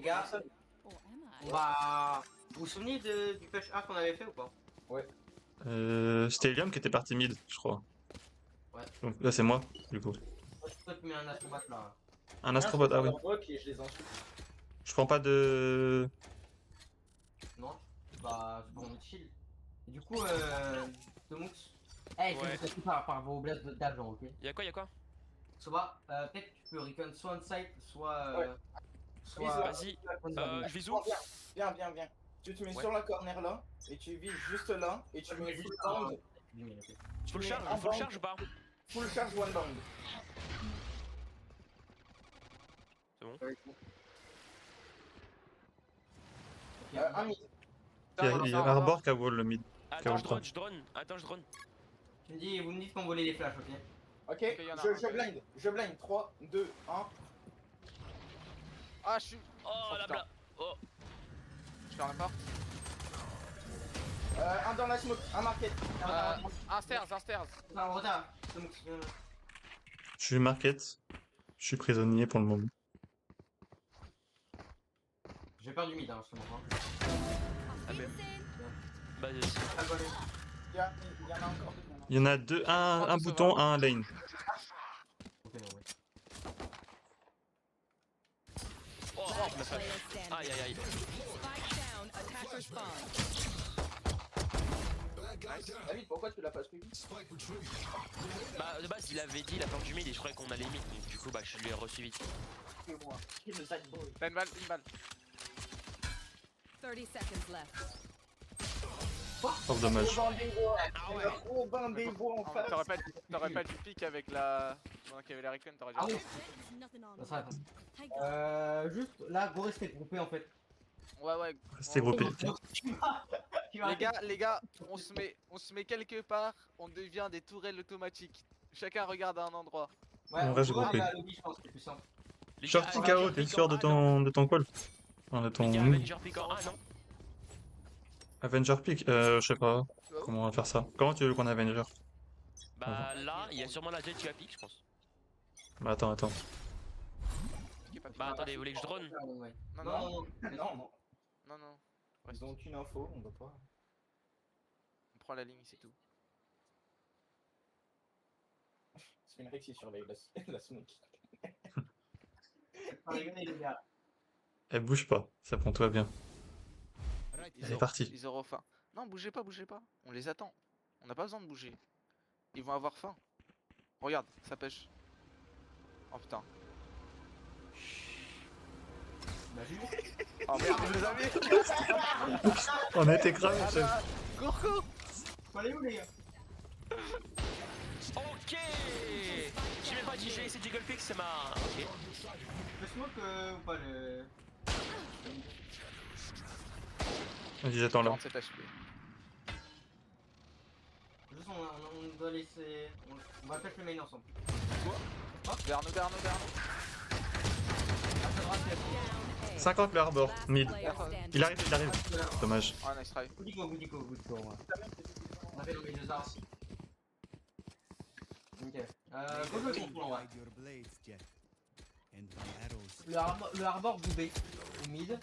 Les gars, on va... Vous vous souvenez du push A qu'on avait fait ou pas? Ouais. C'était Helium qui était parti mid, je crois. Ouais. Donc là, c'est moi, du coup. Moi, je peux te mettre un astrobat là. Un astrobot, ah oui. Et je les insulte. Je prends pas de. Non? Bah, c'est bon, on est chill. Et du coup, Tomux, je vais Ouais. vous tester par vos blasts d'argent, ok? Y'a quoi? Soba, peut-être que tu peux recon soit on-site, soit... Ouais. soit... Vas-y, je vis où? Viens. Tu te mets Ouais. sur la corner là, et tu vises juste là, et tu mets full bound. Full charge ou pas? Full charge one bound. C'est bon. Un mid. Il y a Arbor qui a wall le mid. Attends, je KO3. drone. Attends, je drone. Vous me dites qu'on volait les flashs, ok? Ok, Ok, y en a un. je blind. 3, 2, 1. Ah, je suis. Oh la putain. bla. Oh. Je ferme la porte. Un dans la smoke, un market. Un stairs. En retard. Tomux, Je suis market. Je suis prisonnier pour le moment. j'ai peur du mid, hein, je te montre. Ah même. Bah vas-y. Il y en a encore. Il y en a deux, un bouton, un lane. Ok, non, ouais. Oh, la flash. Aïe. David, pourquoi tu l'as pas suivi? Bah de base il avait dit la porte du mid et je croyais qu'on allait mid. Donc du coup bah je lui ai resuivi. Que moi. Qui le side boy. Une balle. 30 seconds left. Oh, dommage. Gros bain des bois en face. T'aurais pas dû pique avec la. Pendant qu'il y avait la recon, t'aurais dû. Ah oui, Nothing on ça me. sera Take off. juste là, go rester groupé en fait. Ouais. Restez groupés. Les gars, on se met quelque part, on devient des tourelles automatiques. Chacun regarde à un endroit. Ouais, On reste va groupé. à la lobby, je pense que c'est plus simple. Les gars, Shorty Avenger KO, t'es pick sûr en de A, ton call? Enfin, de non. ton Les gars, Avenger pick en A, non? Avenger pick? Je sais pas comment on va faire ça. Comment tu veux qu'on Avenger? Bah là, il y a sûrement la jet qui va pick, je pense. Bah attends. Bah attendez, vous voulez que je drone? Ouais. Non. Non. Ils ont aucune info, on doit pas. On prend la ligne, c'est tout. C'est une réussite sur la smoke. Regardez les gars. Elle bouge pas, ça prend toi bien. Elle est partie. Ils auront faim. Non, bougez pas. On les attend. On n'a pas besoin de bouger. Ils vont avoir faim. Regarde, ça pêche. Oh putain. Bah, juste. Oh merde, je les avais. On a été cramé, chef. Cours. Faut aller où les gars? Ok. J'ai même pas dit, j'ai essayé de jiggle pick, c'est ma... Ok. Le smoke ou pas le... Vas-y, j'attends là. 47 HP. Juste on doit laisser... On va faire le main ensemble. Derrière nous. À ta droite, il y a 50 le Arbor, mid. Player standing. Il arrive. Dommage. Ah, nice try. Boudico, ouais. On a fait les deux arts. Ok. Go le contrôle en vrai. Le Harbor joue B, au mid.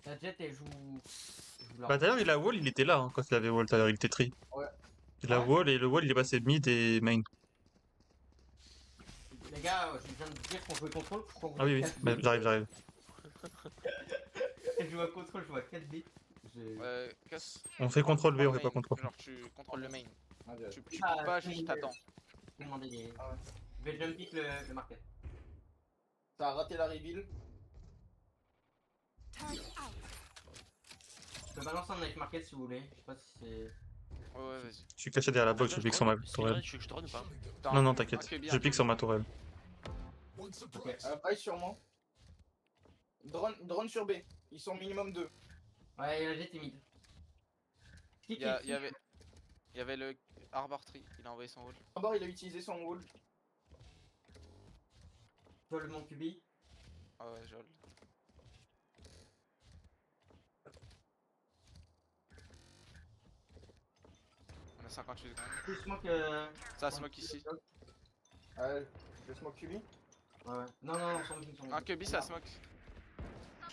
La Jet elle joue Bah d'ailleurs, il a wall, il était là hein, quand il avait wall tout à l'heure, il était tri. Ouais. Il a wall et le wall il est passé mid et main. Les gars, je viens de dire qu'on jouait contrôle. Ah oui, bah, j'arrive. Je joue à contrôle, je joue à 4 bits. Casse. On fait contrôle B, on Prends fait le pas main. contrôle. Genre, tu contrôles le main. Tu coupes Ah, pas, je juste vais t'attends. demander des... Je vais jump pick le market. T'as raté la reveal. Je peux balancer un knife market si vous voulez. Je sais pas si c'est... Ouais, vas-y. Je suis caché derrière la box, je pique sur ma tourelle. Tu veux que je drone ou pas? Non, t'inquiète. Ok, bien. Je pique sur ma tourelle. Ok. Pareil sur moi. Drone sur B. Ils sont minimum 2. Ouais, la Jet est mid. Il y avait le Arbor Tree, il a envoyé son wall. D'abord, il a utilisé son wall. Toi le mon QB. Ah ouais, je hold. On a 58 secondes. Plus smoke... Ça smoke ici. Je smoke QB. Ouais. Non, sans Un Kubi, ça smoke.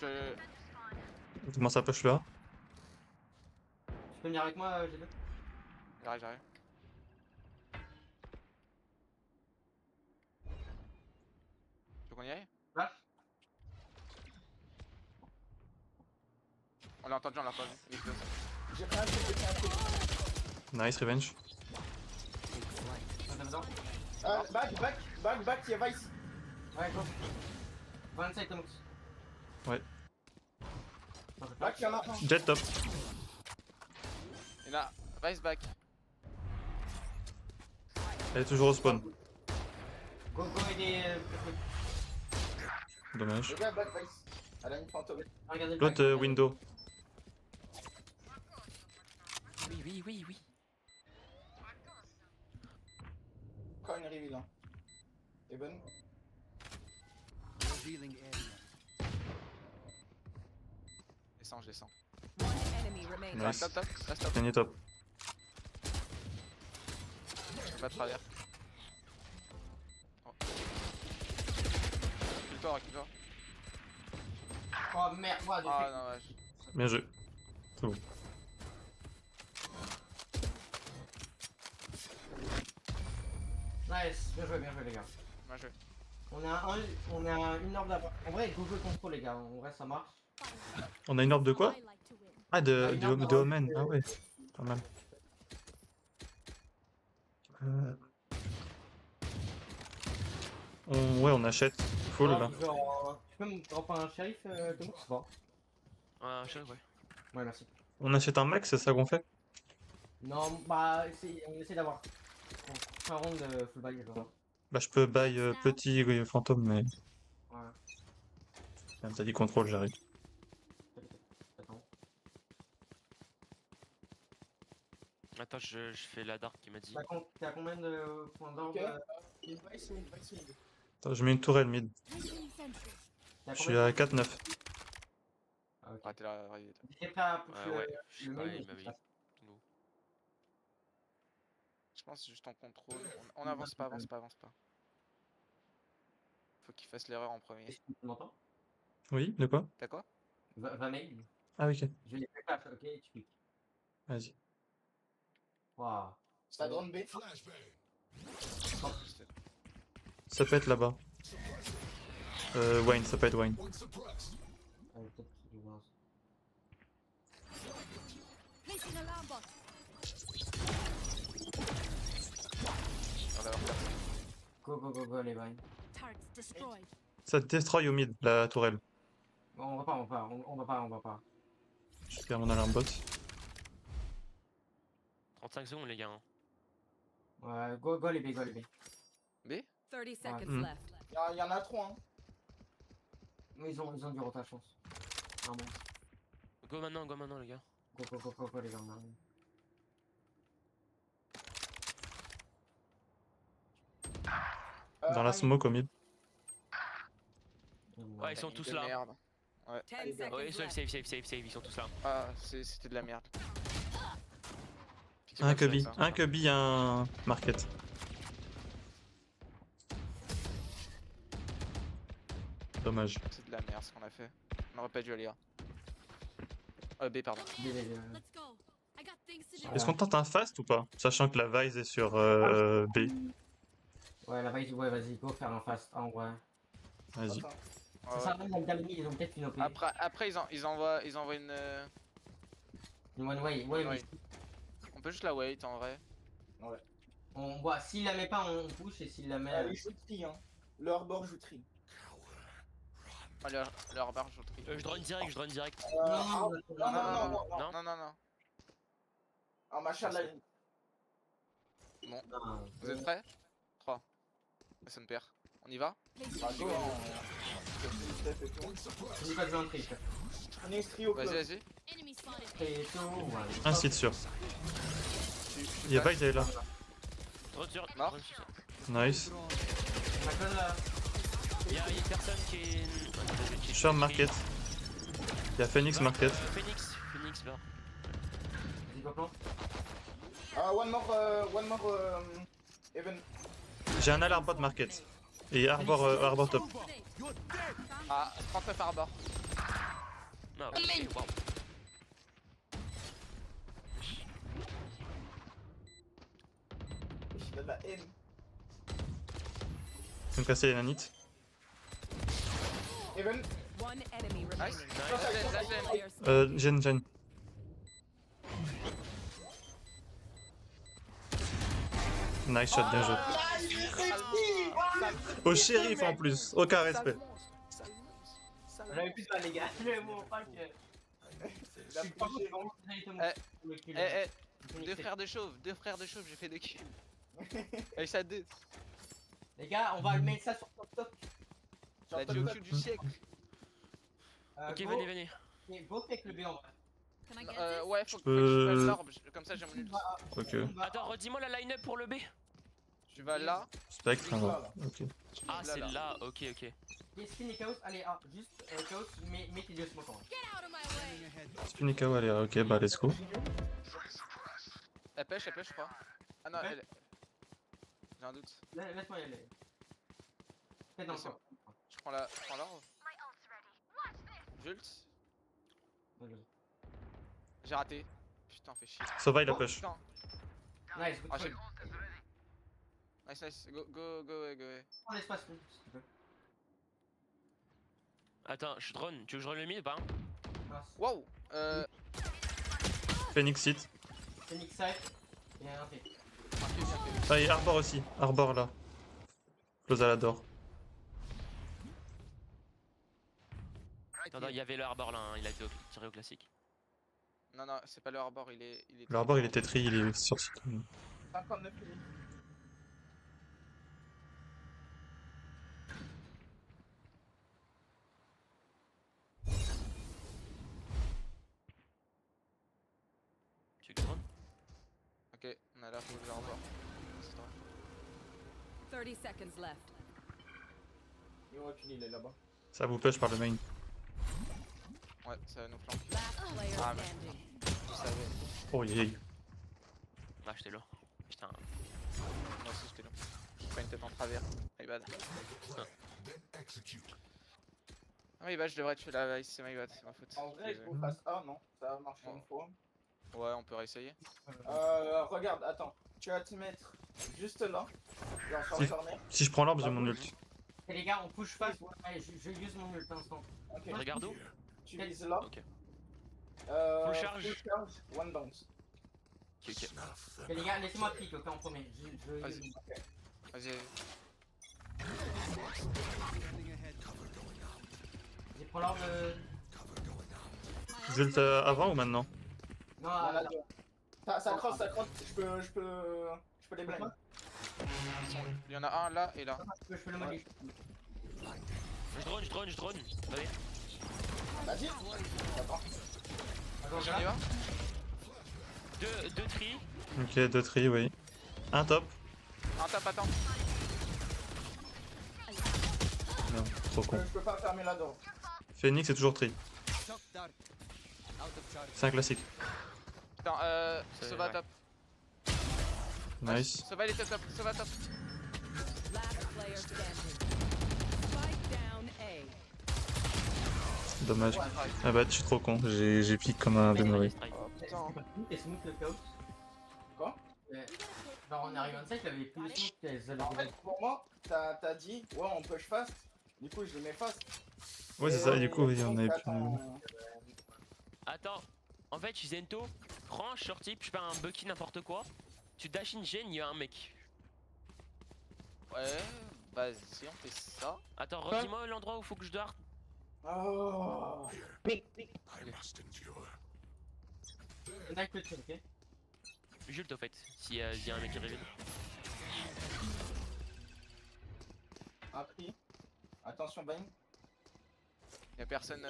Je... Comment ça push là? Tu peux venir avec moi, G2? J'arrive, j'arrive. Tu veux qu'on y aille? Flash. On l'a entendu, on l'a entendu. Il est close. J'ai pris un truc, j'ai pris un truc. Nice, revenge. On est dedans. Back, y'a Vice. Ouais, go. 27 Tomux. Ouais. Back, y'en a un. Jet top. Il a Vice back. Elle est toujours au spawn. Go aider. Dommage. Le gars, back Vice. Elle a une fantôme. Regardez le L'autre back. window. Oui. Encore une reveal, hein. Even. Je descends. One enemy remaining. Nice. Stop, stop. Gagné top. Pas de travers. Oh. Recule-toi. Oh merde, moi, Ah non, ouais. Bien joué. C'est bon. Nice, bien joué les gars. Bien joué. On a une orbe d'avant. En vrai, go jouer contrôle les gars, en vrai ça marche. On a une orbe de quoi? I like to win. Ah, Ah, une orbe de d'avant. Omen. Ah ouais. Pas mal. Ouais, on achète. Full là. Genre, tu peux me drop un shérif, Tomux? Bon. Ouais, ouais. Ouais, merci. On achète un max, c'est ça qu'on fait? Non, bah, on essaie d'avoir. On fait un round de full buy, genre. Bah, je peux buy petit fantôme, mais. Ouais. Même t'as dit contrôle, j'arrive. Attends. Attends, je fais la dark qui m'a dit. T'es à combien de points d'orbe? Ok. Vice mid. Attends, je mets une tourelle mid. Placing sentry. T'es à Je suis combien à de- 4-9. Ah, ok. Ah, t'es là, arrivé. T'es prêt à pousser Ouais, je sais le pas, main, il m'avait dit. Je pense juste en contrôle. On avance pas. Faut qu'il fasse l'erreur en premier. Tu m'entends? Oui, de quoi? T'as quoi? Va main. Ah, ok. Je vais les faire flash, ok? Tu piques. Vas-y. Waouh. Ça drone B. Ça peut être là-bas. Wayne, ça peut être Wayne. Ah, peut-être que je vais voir. Placing alarm bot. On va avoir Go, les vines. Targets destroyed. Ça destroy au mid, la tourelle. Bon, on va pas. Je perds mon alarme bot. 35 secondes, les gars. Hein. Ouais, go les B. B. 30 seconds Mm. left. Y'en a 3, hein. Mais ils ont du retard, je pense. Ah bon. Go maintenant, les gars. Go, les gars. on arrive. Dans la smoke au mid. Ouais, ils sont tous là. Merde. 10 seconds Ouais, left. save, ils sont tous là. Ah, c'était de la merde. Un Cubby, Pitié, un Cubby, un market. Dommage. c'est de la merde ce qu'on a fait. On aurait pas dû aller là. B, pardon. Let's go. I got things to do. Est-ce qu'on tente un fast ou pas? Sachant que la Vise est sur B. Ouais, la base, ouais, vas-y, go faire un fast, en vrai. Vas-y. Attends. Ouais, Ça sert à rien de Galmi, ils ont peut-être une OP. Après ils envoient une. Une one way, ouais, Ouais. On peut juste la wait en vrai. on voit, s'il la met pas, on push, et s'il la met. Ils jouent tri, hein. Leur bord joue tri. Ah, leur barre je tri. Je drone direct. Non. Non. Ah, machin, là. Vous êtes prêts 3. Ça me perd. On y va? Bah, go, hein. Je dis pas de jouer un trick. On est trio, Vas-y. Enemy spotted. Et tout, ouais. Un site sûr. Je Y'a Vise, elle est là. Drone sur. Mort. drone sur ça. Nice. Ma conne là. Y'a une personne qui est. Je suis en market. Y'a Phoenix market. Phoenix là. Vas-y, go plan. One more, Even. J'ai un alarme bot market. Et Arbor top. Today. Ah, 39 arbor. Ah, ok, waouh. Il a de la haine. Ils ont cassé les nanites. Even. One enemy Nice. remaining. Nice. Players Jen. Nice shot, bien joué. Au shérif en plus, aucun respect. J'avais plus de balles, les gars. J'avais mon pack. Je suis pas vraiment désolé, Thomas. Le kill, Deux frères de chauve, j'ai fait 2 kills. Allez, ça 2. Les gars, on va mettre ça sur top. La duo kill du siècle. Ok, Go, venez. Go fake le B en vrai. Can I get this? Ouais, faut que peux- je fasse l'orbe, comme ça j'ai mon ult. Ok. Attends, redis-moi la line-up pour le B. Tu vas là. Spectre, hein, ok. Ah, Là, c'est là. là, ok. Spin et Chaos, allez, juste Chaos, mets tes deux smokes en vrai. Get out of my way. Spin et KO, allez, ok, bah let's go. Elle pêche, je crois. Ah non, Ouais. elle. J'ai un doute. Laisse-moi y aller. Fais dans le C'est coin. Je prends l'orbe. Jult. J'ai raté. Putain, fais chier. Sova il a push. Putain. Nice, good Ah, try. Nice. Go away. Prends l'espace, lui, si tu veux. Attends, je drone. Tu veux que je drone le mid ou pas? Nice. Wow. Phoenix hit. Phoenix side. Et un fake. Ah, et Arbor aussi. Arbor là. Close à la door. Non, il y avait le harbor là, hein, il a été tiré au classique. Non, c'est pas le harbor, il est. Le Arbor il est tetri, il est sur site. 59 minutes. Tu veux que je drone? Ok, on a l'air pour le harbor. C'est toi. 30 seconds left. Il recule, il est là-bas. Ça vous push par le main. Ouais, ça va nous flanquer. Last player Ah, mais- standing. Je savais. Oh yeah. Ah, j'étais là. Putain. Moi aussi j'étais long. J'ai pas une tête en travers. My bad. Ah my bad, je devrais tuer la vice, c'est my bad, c'est ma faute. En vrai, il Désolé. faut face A, non? Ça a marché une fois. Ouais, on peut réessayer. Regarde, attends. Tu vas te mettre juste là. Genre sur Si. le corner. Si je prends l'orbe, j'ai mon ult. Et les gars, on push face. Ouais, je use mon ult instant. Ok. Regarde où? Tu vises là. Ok. Full charge. One bounce. Ok. Et les gars, laissez-moi pique, ok, en premier. Vas-y. Vas-y. Je prends l'orbe. Ult avant ou maintenant? Non, Voilà, ça crosse. Je peux les blind. Il y en a un là et là. je peux le modifier. Je drone. Allez. Vas-y. Attends. Attends, J'en y va. Deux tri. Ok, 2 tri, oui. Un top. Un tape, attends. Non, trop con. Je peux pas fermer la door. Phoenix c'est toujours tri. C'est un classique. Putain, C'est- Sova ouais. top. Nice. Sova il était top. Sova top. Last player standing. Spike down A. Dommage. Ouais, Ah bah, je suis trop con. J'ai pique comme un demeuré. Strike. oh putain. Et smooth le chaos. Quoi? Genre on arrive 25, il avait plus de smooth qu'elles En fait, pour moi, t'as dit, ouais, on push fast. Du coup, je les mets fast. Ouais, c'est ça, du coup, oui, on avait plus. Attends. En fait, Zento, prends un shorty, je fais un Bucky n'importe quoi. Tu dash in Gen, il y a un mec. Ouais, vas-y, on fait ça. Attends, redis-moi l'endroit où faut que je darte. Oh. Knife le kill, ok. Jult au fait, s'il y a un mec qui révèle. Appris. Attention, Bane. Y'a personne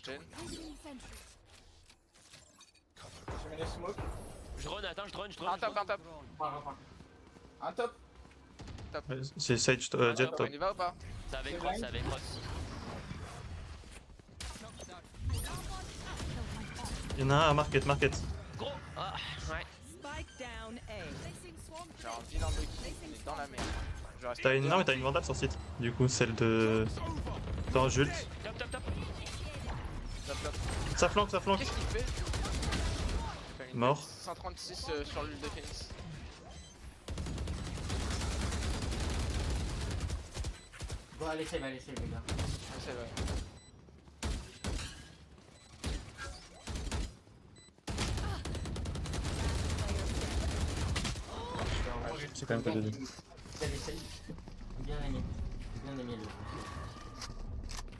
gêne. Je mets les smokes. Je drone, attends, je drone. Un top. Un top. Ouais, c'est Sage Jet top. On y va ou pas? C'est avec Cross, c'est avec Cross. Il y en a un à market. Gros. Ah, ouais. Spike down A. J'ai un vilain Bucky, on est dans la merde. Je reste T'as une... deux. Non, mais t'as une vandale sur site. Du coup, celle de... Dans Jult. Top. Top. Ça flanque, ça flanque. Qu'est-ce qu'il fait? Faire une Mort. bête. 136 sur l'huile de Phoenix. Bon, allez, save, les gars. Ouais, c'est vrai. C'est quand même pas de Bien essayé. Bien aimé. Bien aimé le.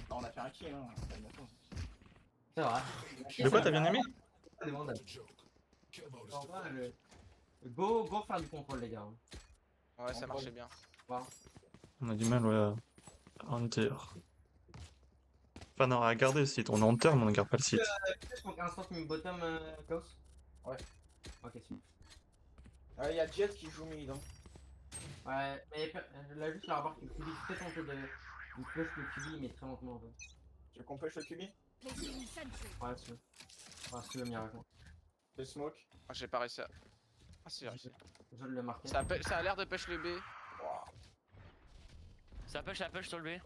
On a fait un kill, hein. C'est vrai. De quoi t'as bien aimé? C'est demandable. En vrai, go faire du contrôle, les gars. Ouais, ça marchait bien. On a du mal, ouais, à Hunter. Enfin, non, à garder le site. On est Hunter, mais on ne garde pas le site. Donc, instant mid bottom, Chaos. Ouais. Ok, super. Il y a Jet qui joue mid. Hein. Ouais, mais là, juste la remarque que Kubi très tenté de flush le Kubi, mais très lentement en fait. Tu veux qu'on push le QB? Ouais, c'est le miracle. Le smoke. Ah, j'ai pas réussi à. Ah, si, j'ai réussi. Je le marquer. Ça a l'air de push le B. Ça push sur le B.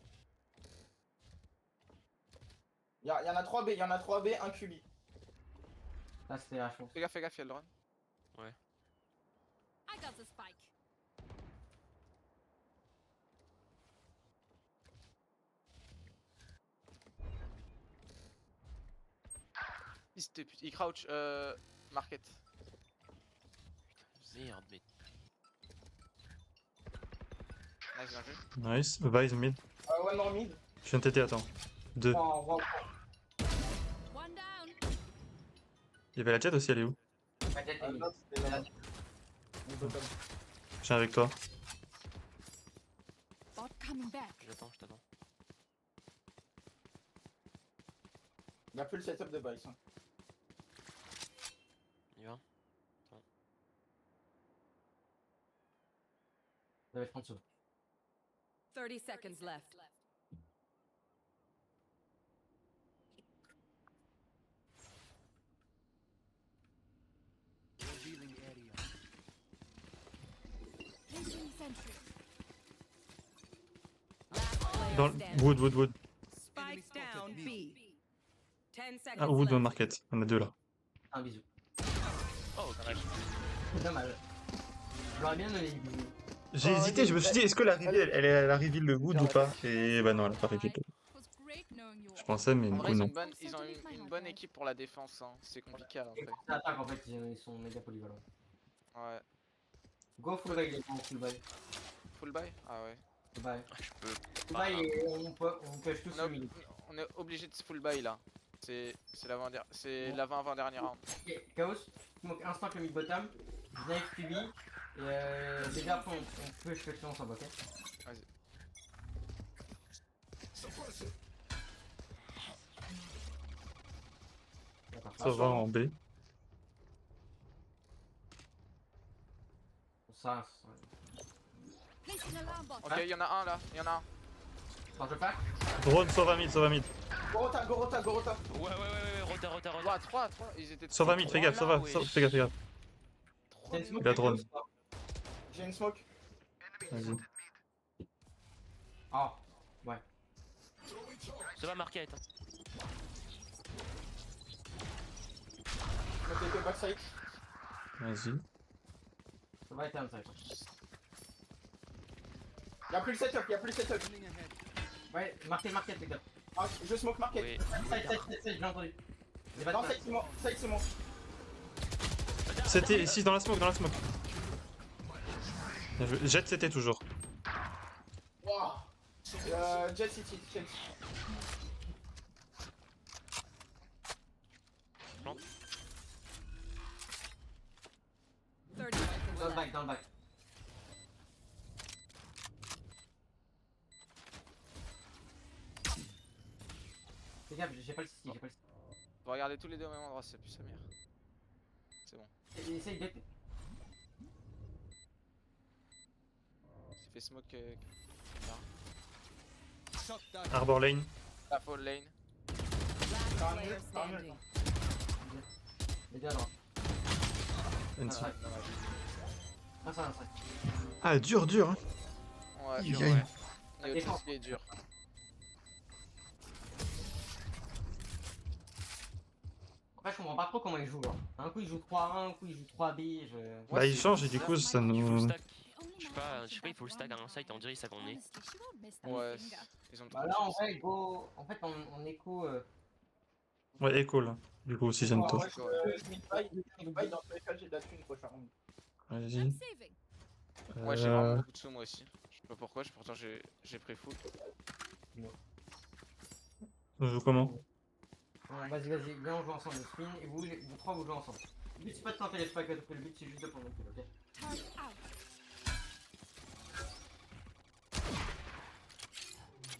Il y en a 3 B, il y en a 3 B, un QB. Là, c'était la chance. Fais gaffe, il y a le drone. I got the spike. Il crouch, market. Merde, mais. Nice, bien joué. Nice. Vice mid. One more mid. Je viens de TT, attends. 2. Oh, One down. Il y avait la jet aussi, elle est où? Là, c'était la mid bottom. Je viens avec toi. Bot coming back. J'attends, je t'attends. Il y a plus le setup de Vice. Hein. Il va. Ça va être en dessous. 30 seconds left. Last player Dans le... standing. Wood. Spike down B. 10 seconds Ah, Wood left. market. On a deux là. Un bisou. Oh, ok. C'est dommage. J'aurais bien donné des bisous. J'ai hésité, je me suis dit, est-ce que la reveal, elle a reveal le Wood ou pas? Et bah non, elle a pas reveal. Je pensais, mais En du vrai, coup, ils non. ont une bonne équipe pour la défense. Hein. C'est compliqué après. Et l'attaque, en fait, ils sont méga polyvalents. Ouais. Go full buy, les gens, full buy. Full buy? Ah ouais. Full buy. Je peux. Full buy et on push tous le milieu. On est obligé de full buy là. C'est l'avant-dernière round. Ok, Chaos, smoke instant le mid bottom. Knife QB. Et déjà après on push le client ensemble, ok? Vas-y. D'accord. Ça va en B. Ça. Ok, il y en a un là. Il y en a un. Quand je pack, Drone, sauve à mid. Gorota. Ouais, rota. 3. Ils étaient Sauve à mid, fais gaffe, là, sauve, wesh. fais gaffe. t'as une smoke. Il a drone. J'ai une smoke. Vas-y. Ah, ouais. Ça va marquer, attends. Je me TP backside. Vas-y. Ça va être un sac. Y'a plus le setup. Ouais, marquez, les gars. Ah, je smoke market. Oui. Side, j'ai entendu. J'ai pas de Non, flash. side c'est moi. C'était ici, dans la smoke. Bien joué. Jet, c'était toujours. Wow. Jet City. Thirty Dans le seconds left. back. Fais gaffe, j'ai pas le city, Vous regardez tous les deux au même endroit, c'est plus Samir. C'est bon. Essaye d'être. J'ai fait smoke. Arbor lane. La fall lane. Last player standing. Les gars, non. NC. Un sac. Ah, dur. Hein. Ouais, Aïe, ouais. aïe. Et Otis, il est dur. Après, je comprends pas trop comment il joue. Genre. Un coup, il joue 3-1, un coup, il joue 3B. Je... Bah, il change et du coup, ça Il faut le nous. stack. Je sais pas, il faut le stack à un site, on dirait ça qu'on est. Ouais, ils ont trop Bah de là, en chance. vrai, go. En fait, en écho. Ouais, écho là. Du coup, sixième Moi, tour. moi, je mid buy, dans tous les cas, j'ai de la thune prochain round. Vas-y. Ouais, j'ai vraiment beaucoup de sous moi aussi. Je sais pas pourquoi, pourtant j'ai pris full. On joue comment? Vas-y, vas-y, viens, on joue ensemble. Le spin. Et vous trois, vous jouez ensemble. Le but, c'est pas de tenter les spikes, le but, c'est juste de prendre le kill, ok?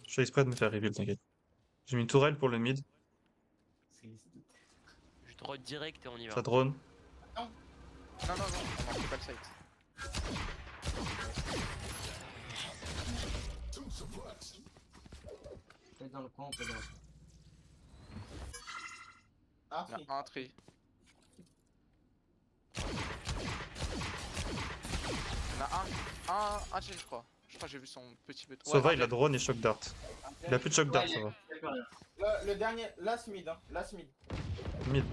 Je fais exprès de me faire reveal, t'inquiète. J'ai mis une tourelle pour le mid. Je drone direct et on y va. Ça drone. Non, non, non, on manque pas le site. On peut être dans le coin, on peut être dans le coin. Ah, Il y a un tri. Il y en a un chill, je crois. Je crois que j'ai vu son petit bête. Sova, il a drone et shock dart. Il a plus de shock dart, Sova. Le dernier, last mid, hein. Last mid. Mid.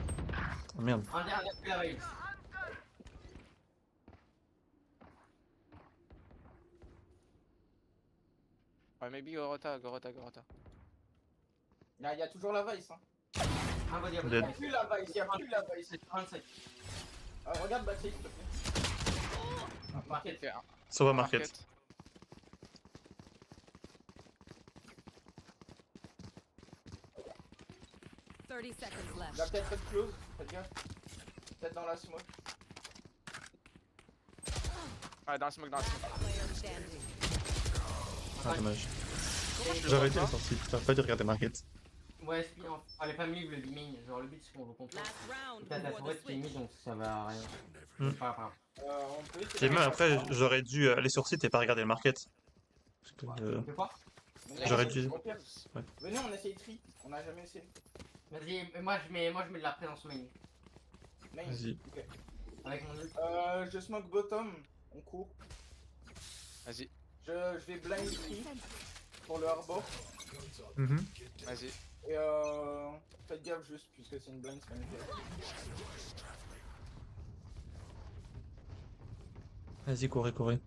Oh merde. Un dernier, la raise. Ouais, maybe Gorota. Il y a toujours la vice, hein. Un body, un Dead. body. Il y a plus la vice, il y a plus la vice. C'est 27. Regarde Baptiste, s'il te plaît. Market. Ok, Sova market. 30 seconds Il a left. peut-être fait close, faites gaffe. Peut-être dans la smoke. Ouais, dans le smoke. Player standing. Ah, dommage. Comment je J'ai le arrêté vois la sortie. T'as pas dû regarder market. Ouais, spin, fallait pas me le B-main. Genre, le but, c'est qu'on joue contre. Last round T'as la before forêt the qui est mise, switch. donc ça va à rien. Hmm. Pas grave. On peut essayer Et de même faire après, ça. j'aurais dû aller sur site et pas regarder le market. Parce que, De quoi? Mais J'aurais là, dû- au pire, Ouais. venez, on essaye tri. On a jamais essayé. Vas-y, moi je mets de la présence main. Nice. Vas-y. Ok. Avec mon ult. Je smoke bottom. On court. Vas-y, Je vais blind tree pour le harbor. Mhm. vas-y. Et faites gaffe juste, puisque c'est une blind, c'est pas une pièce. Vas-y, courez.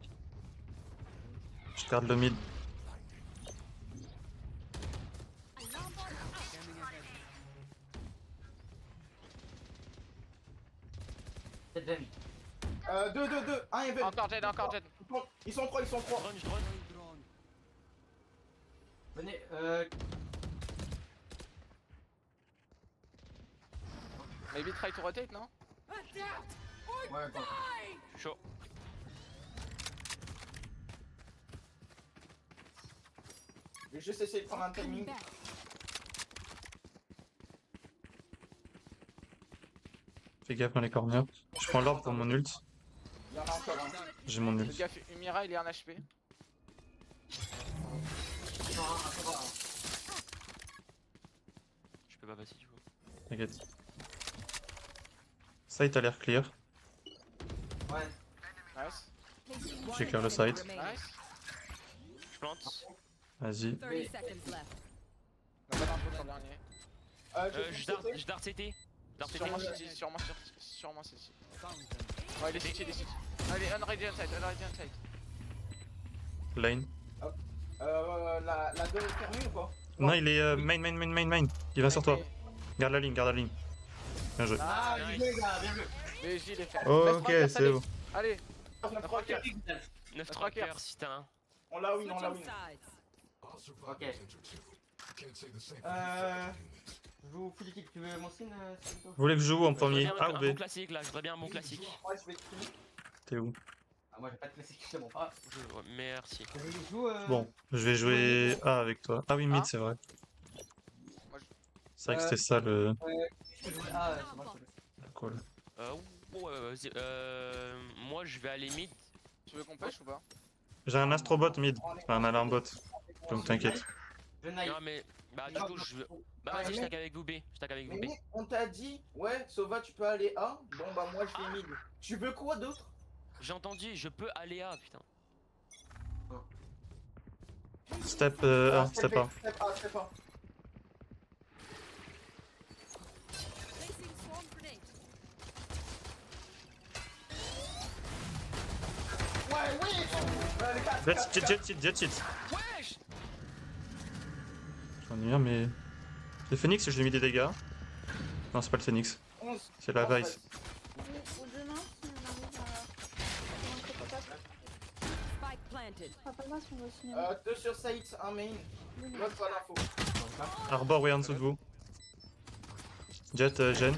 Je garde le mid. C'est Zen. 2, 1 event. Encore Jen. Ils sont 3. Drone, je drone. Venez, Maybe try to rotate, non? ouais, attends. Chaud. Je vais juste essayer de prendre un timing. Fais gaffe dans les corners. Je prends l'orbe pour mon ult. Il y en a encore un. J'ai mon Le ult. gars fait Umira, il est en HP. Je peux pas passer du coup. T'inquiète. Site a l'air clear. Ouais. Nice. J'ai clear le site. Nice. Je plante. Vas-y. 30 seconds left. On a pas d'info sur le dernier. Je dart CT. Dart CT. Sûrement city. Ouais, il est city. Allez, unradiant side. Lane. La 2 est fermée ou quoi? Non, il est main. Il va sur toi. Garde la ligne. Bien joué. Ah, Nice. bien joué, gars, bien joué. BJ, il est fait. Ok, c'est bon. Allez, 9-3 cœurs. 9-3 cœurs si t'as un. On l'a win, Switching sides. Ok. Je joue full équipe, tu veux mon skin, Sito? Vous voulez que je joue en premier Je voudrais A bien ou un bon B? classique là, je voudrais bien un bon classique. Ouais, je vais te finir. T'es où? Ah, moi j'ai pas de classique, c'est bon. Ah, Ouais, merci. je joue. Bon, je vais jouer A avec toi. Ah oui, mid, Ah. c'est vrai. Moi, C'est vrai que c'était ça le. Je joue Ah, c'est bon, Cool. Ouais, vas-y. Moi je vais aller mid. tu veux qu'on pêche ou pas? J'ai un astrobot mid. Enfin, un alarmbot. Donc t'inquiète. Je naïf. Non mais. Bah du coup je veux. Bah vas-y, je tag avec vous B. Je tag avec vous Mais B. mec, on t'a dit, ouais, Sova, tu peux aller A. Bon, bah, moi, je vais mid. Tu veux quoi d'autre? J'ai entendu, je peux aller A putain. Step A, step A. Step A. Placing swarm Jet cheat. Wesh. J'en ai un, mais. Le Phoenix, je lui ai mis des dégâts. Non, c'est pas le Phoenix. 11. C'est la Vice. Ou demain, si on arrive à. Spike planted. On pas mal si on va au cinéma. 2 sur site, un main. L'autre pas l'info. Arbor, ouais, en dessous de vous. Jet, Gen.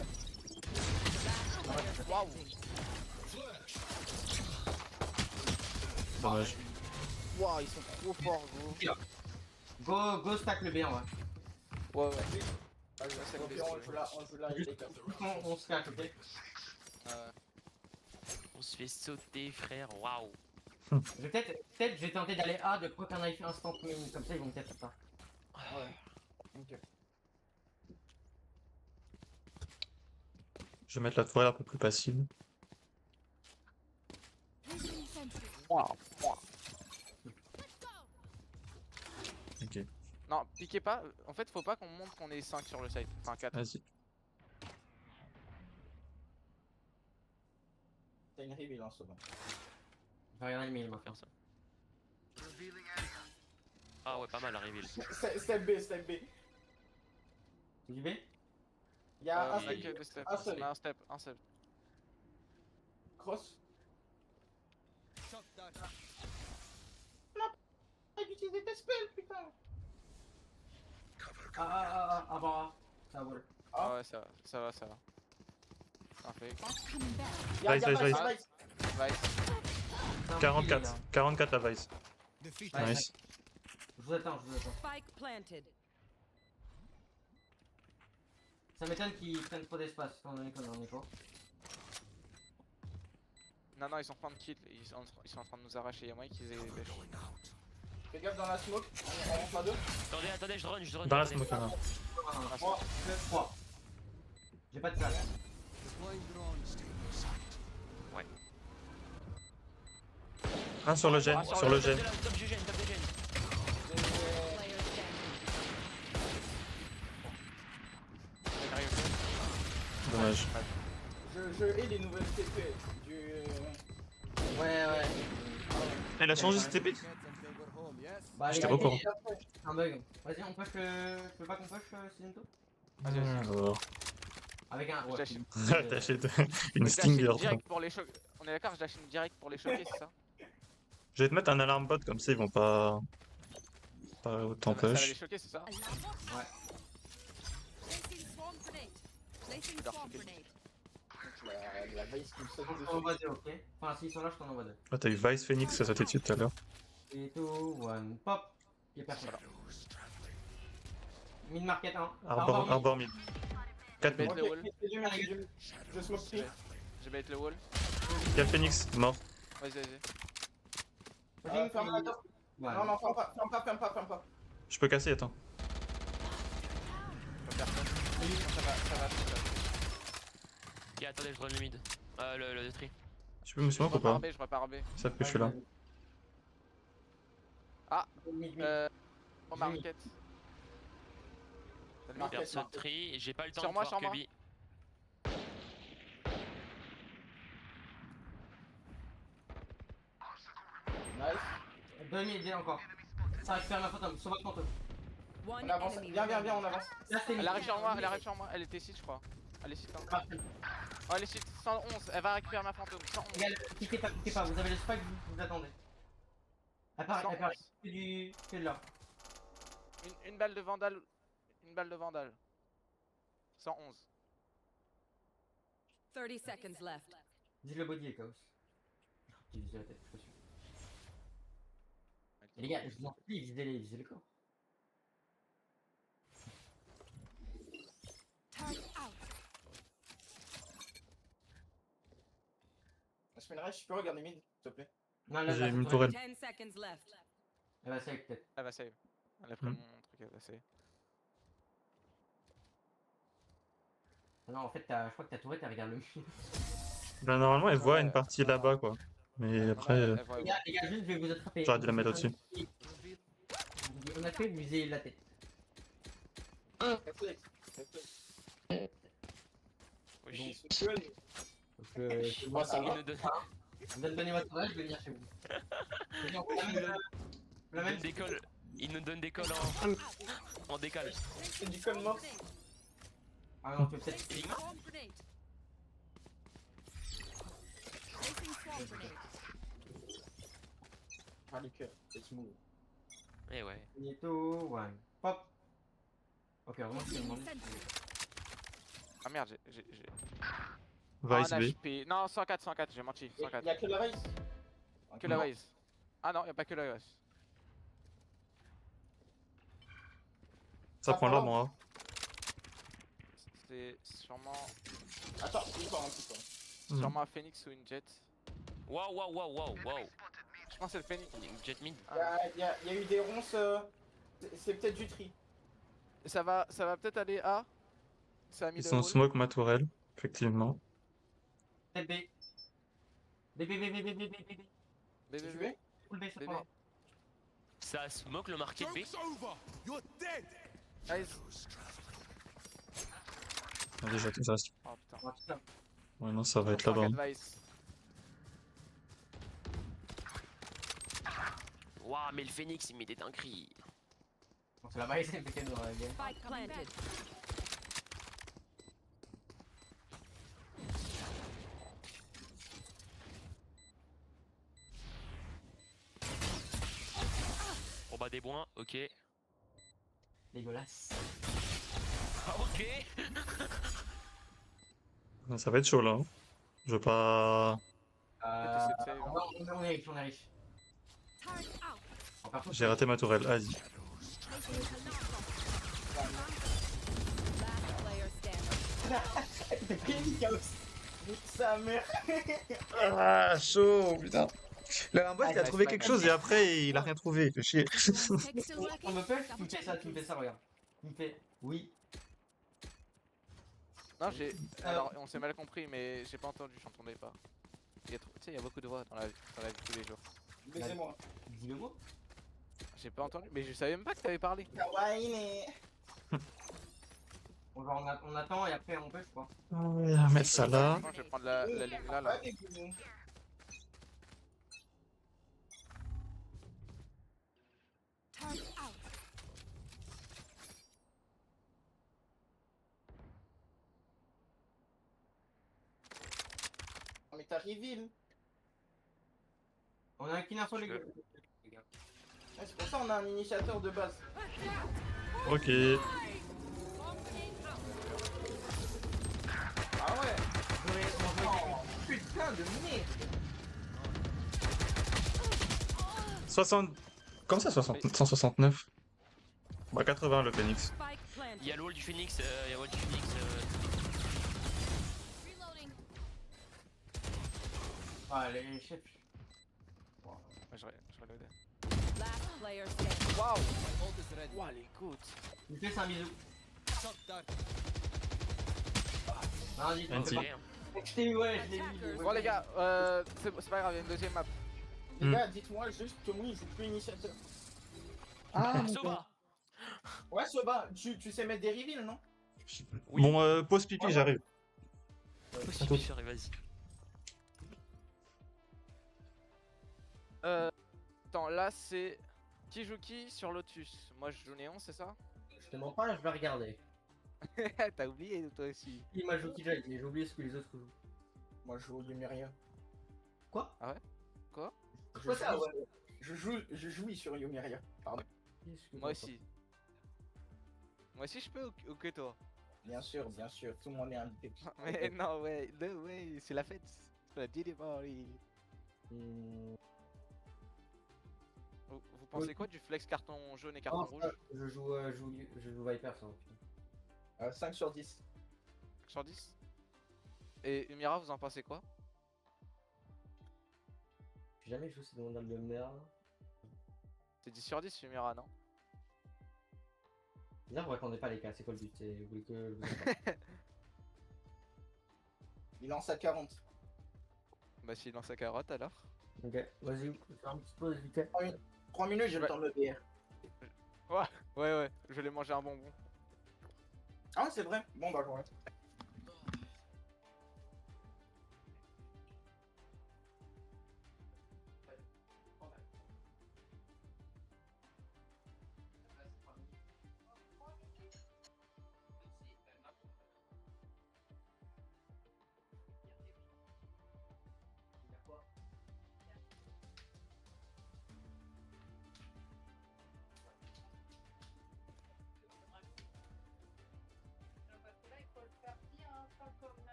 Waouh. Dommage. Waouh, ils sont trop forts, gros. Go stack le B en vrai. Ouais, ouais. Vas-y, c'est au pire, on joue là, il est cap. On se cache, ok. On se fait sauter, frère. Waouh. Je vais peut-être je vais tenter d'aller A de Poker Knife instant mine, comme ça ils vont peut-être faire ça. Ouais. Ok. Je vais mettre la tourelle un peu plus passive. Waouh. Ok, Non, piquez pas. En fait, faut pas qu'on montre qu'on est 5 sur le site. Enfin, 4. vas-y. T'as une reveal en ce moment. Je vais regarder le mail moi. Faire ça. Ah ouais, pas mal la reveal. Step B, step B. C'est du B? Il y a un Avec step. deux steps. Un seul. Un step. Cross. Non, pas d'utiliser tes spells, putain. Bah, ça vole. Ah ouais, ça va. Parfait. Vice, Vice. Vice. C'est un 44. petit, là. 44 la Vice. Nice. Je vous attends. Spike planted. Ça m'étonne qu'ils prennent trop d'espace, étant donné qu'on est en écho. Non, ils ont plein de kills. Ils sont en train de nous arracher. Y'a moyen qu'ils aient des bêches. Fais gaffe dans la smoke. On rentre à deux. Attendez, je run. Dans la attendez. smoke, là. 3, 3. J'ai pas de place. Un sur le Gen, Ah, sur le Gen. Top du gène. Player standing. Dommage. Je hais les nouvelles TP du. Ouais. Elle a changé ce TP. Bah, J'étais les au gars, courant. c'est un bug. Vas-y, on push le. Tu veux pas qu'on push Silento? Alors. Avec un. Je Ouais. lâche. T'as acheté une Je lâche Stinger. toi. direct pour les choquer. On est d'accord, je lâche une direct pour les choquer, c'est ça? Je vais te mettre un alarme bot comme ça ils vont pas. Pas autant Ça va les push. choquer, c'est ça? Placing swarm grenade. Placing Leur swarm choquer. grenade. La base qui me saute Je t'en envoie 2, ok? Enfin, s'ils sont là, je t'en envoie 2. Ah, t'as eu Vice Phoenix, ça sautait dessus tout à l'heure. 3, 2, 1, pop! Y'a personne. Mid market 1. Arbor mid. 4 mid. Bait le wall. Je smoke 3. Je bait le wall. Y'a le Phoenix, mort. Vas-y. Vas-y, Ferme la porte. Non, ferme pas. Je peux casser, attends. Pas personne. Ça va. Attendez, je run le mid. Le tri. Tu peux me smoke ou pas? Je repars B. Ils savent que je suis là. Mid. En market. Personne tri. J'ai pas le temps Sur de moi, voir sur moi. Kubi. Nice. 2 mid encore. Ça récupère ma fantôme, sauve votre fantôme. One On avance. enemy Viens, remaining. on avance. Là, c'est Elle mid. arrive sur moi, elle était 6 je crois. Elle est 6 hein. Parfait. Oh elle est 6, 111, elle va récupérer ma fantôme, 111. Les gars, quittez pas, vous avez le spike, vous attendez. Elle part que de là. Une balle de vandale. 111. 30 seconds left. Dis le body et chaos. J'ai visé la tête, je suis pas sûr. Et les gars, je vous en prie, visez les corps. Turn out. Spinrage, tu peux regarder mid, s'il te plaît. Non, là, J'ai là, une c'est tourelle. 10 seconds left. Elle va save peut-être. Elle va save. Elle a pris Hmm. mon truc, elle va save. Non, en fait, je crois que ta tourette, elle regarde le mur. Bah, normalement, elle voit une partie là-bas, quoi. Mais après, Elle voit, Les gars, juste, je vais vous attraper. j'aurais dû la mettre au-dessus. On a fait, vous visez la tête. Réflexe. Oui. Donc, Moi, ça va. Il nous donne- vous allez donner votre tourelle, je vais venir chez vous. Vas-y, on fait la même chose. La Il même donne des calls. Il nous donne des calls en décalé. C'est du code mort. Ah non, tu peux peut-être. Sigma. Swarm grenade. Placing swarm grenade. Ah, le cœur, c'est smooth. Eh ouais. Finito, one. Pop. Ok, vraiment, c'est le Placing monde. sentry. Ah merde, j'ai. Vice Ah, un B. HP. Non, 104, j'ai menti. Il 104. y a que la race. Que la Waze. Ah non, y a pas que la Waze. Ça prend l'arbre en A. C'est sûrement. Attends, il part un petit peu. Mhm. Sûrement un Phoenix ou une Jet. Waouh, waouh, waouh, waouh, waouh. Je pense que c'est le Phoenix. Jet mid. Il y a eu des ronces. C'est peut-être du tri. Ça va peut-être aller à. Ça a mis Ils le sont wall. smoke ma tourelle, effectivement. Peut-être B. B, B, B, B, B, B, B, B, B. Tu BBB. veux Full B, ça BB. prend. Ça smoke le marqué de B. Nice. Ah, déjà, tout ça. Oh putain. Oh, putain. Ouais, non, ça va être là-bas. 104 Vice. Waouh, mais le Phoenix il met des dingueries. Bon, c'est la base, c'est peut-être dans la game. Spike planted. On bat des points, ok. Dégueulasse. Ah, ok. Ça va être chaud là. Hein. Je veux pas. Peut-être c'est save, hein. On est riche, on est riche. Turret out. En par contre, J'ai raté ma tourelle. Vas-y. Placing alarm bomb. Last player standing. Sa mère. Ah, chaud, putain. Le Limbois, il a bah, trouvé c'est quelque pas chose et après, il a rien trouvé. Il fait chier. Tech still on working. me fait, tu Double me fais ça, tu me fais ça, regarde. Tu me fais oui. Non, j'ai. Alors, on s'est mal compris, mais j'ai pas entendu, j'entendais pas. Tu sais, il y a beaucoup de voix dans la vie de tous les jours. Baisez-moi. Dis le mot. J'ai pas entendu, mais je savais même pas que t'avais parlé. Kawaii. On attend et après on peut, je crois. On va mettre ça là. Attends, je vais prendre la ligne là. Turret out. Mais t'as reveal. On a un kill info, les Je- gars. Ouais, c'est pour ça on a un initiateur de base. Ok. Swarm grenade out. Ah ouais. Oh, Putain de merde. 60. Comment ça, 60... 169? Bah, 80 le Phoenix. Spike Il planted. y a le wall du Phoenix, il y a le wall du Phoenix. Reloading. allez, chef. Ouais, je reloadais. Last player standing. Waouh! Waouh, les côtes! Tu me fais un bisou. Non, dis Anti. pas. Je t'ai eu, ouais, je l'ai vu. Bon, les gars, c'est pas grave, il y a une deuxième map. Les gars, dites-moi juste que moi il joue plus initiateur. Soba. Ouais, Soba, tu sais mettre des reveals, non? Oui. Bon, pause pipi, j'arrive. Possible, chérie, vas-y. Attends, là c'est. Qui joue qui sur Lotus? Moi je joue Néon, c'est ça? Je te mens pas, je vais regarder. T'as oublié toi aussi. Il m'a joué qui j'ai oublié ce que les autres jouent. Moi je joue Yumiria. Quoi? Ah ouais? Quoi? Je ça, ouais. Je joue sur Yumiria. Pardon. Moi aussi. Moi aussi je peux ou que toi? Bien sûr, tout le monde est invité. Mais non, ouais, no way, c'est la fête. C'est la Diddy Party. Vous pensez quoi du flex carton jaune et carton rouge? Je joue Viper, ça. Putain. 5 sur 10. Sur 10? Et Umira, vous en pensez quoi? J'ai jamais joué ces demandes de merde. C'est 10 sur 10 Umira, non? Là, vous répondez pas, les gars, c'est quoi le but? C'est vous voulez que. Il lance à 40. Bah s'il lance sa carotte alors. Ok, vas-y, faire une petite pause vite fait. 3 minutes, j'ai le temps de me BR. Ouais, je vais aller manger un bonbon. Ah ouais, c'est vrai. Bon bah ouais.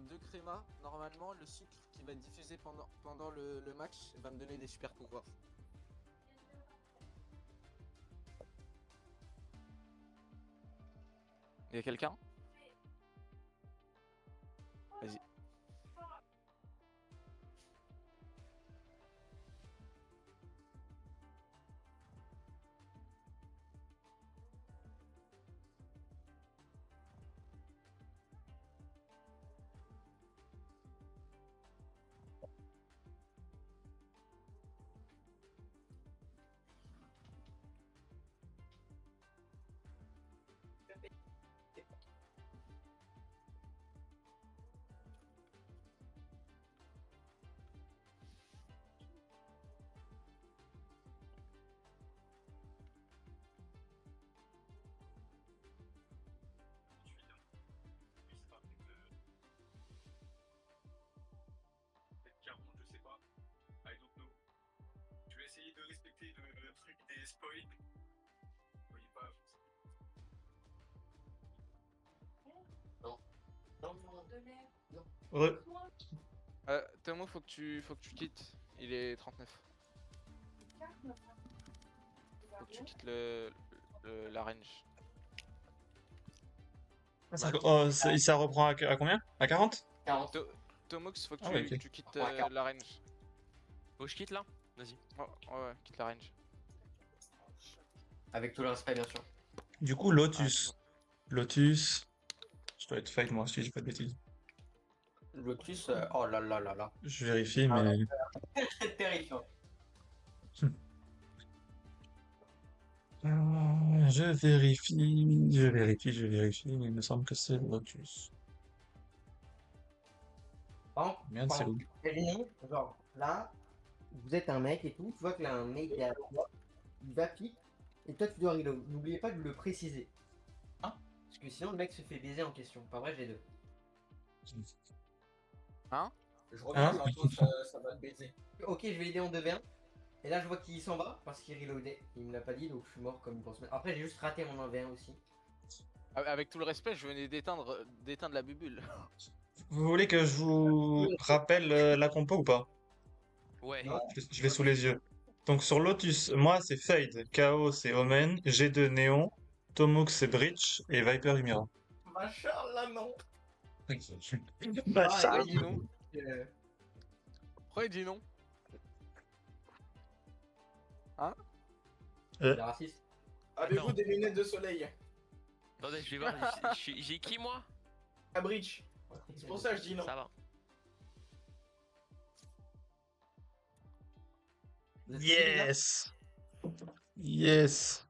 2 crémas, normalement le sucre qui va être diffusé pendant le match va me donner des super pouvoirs. Y'a quelqu'un? Vas-y. Je sais pas. I don't know. Je vais essayer de respecter le truc des spoils. Oui, pas. Ouais. Tomo, faut que tu quittes. Il est 39. Faut que tu quittes la range. Ça reprend à combien? À 40? 40. Tomux, faut que Ah ouais, ok. tu quittes Ouais, 40. la range. Faut que je quitte là? Vas-y. Oh, ouais, quitte la range. Avec tout le respect, bien sûr. Du coup, Lotus. Lotus. Je dois être fight moi si je dis pas de bêtises. Lotus, oh là là là là. Je vérifie, mais. C'est terrifiant. Je vérifie, mais il me semble que c'est Lotus. Merde, c'est où? Imaginez, genre, là, vous êtes un mec et tout, tu vois que là, un mec derrière toi, il va pique, et toi tu dois reload. N'oubliez pas de le préciser. Hein? Parce que sinon le mec se fait baiser en question. Pas vrai, j'ai deux. Hein? Je reviens Hein? bientôt, ça va te baiser. Ok, je vais l'aider en 2v1. Et là, je vois qu'il s'en va parce qu'il reloadait. Il me l'a pas dit, donc je suis mort comme il pense. Après, j'ai juste raté mon 1v1 aussi. Avec tout le respect, je venais d'éteindre la bubule. Vous voulez que je vous rappelle la compo ou pas? Ouais. Non. Je l'ai sous les yeux. Donc sur Lotus, moi c'est Fade, KO c'est Omen, G2 Néon, Tomux c'est Breach et Viper Ymira. Machallah, non. Bah, Ah, ça- il dit non. Pourquoi il dit non? Il est raciste. Avez-vous Attends. des lunettes de soleil? Attendez, je vais voir. J'ai qui moi? À Breach. C'est pour ça que je dis non. Ça va. Vous êtes solide, là Yes! Yes!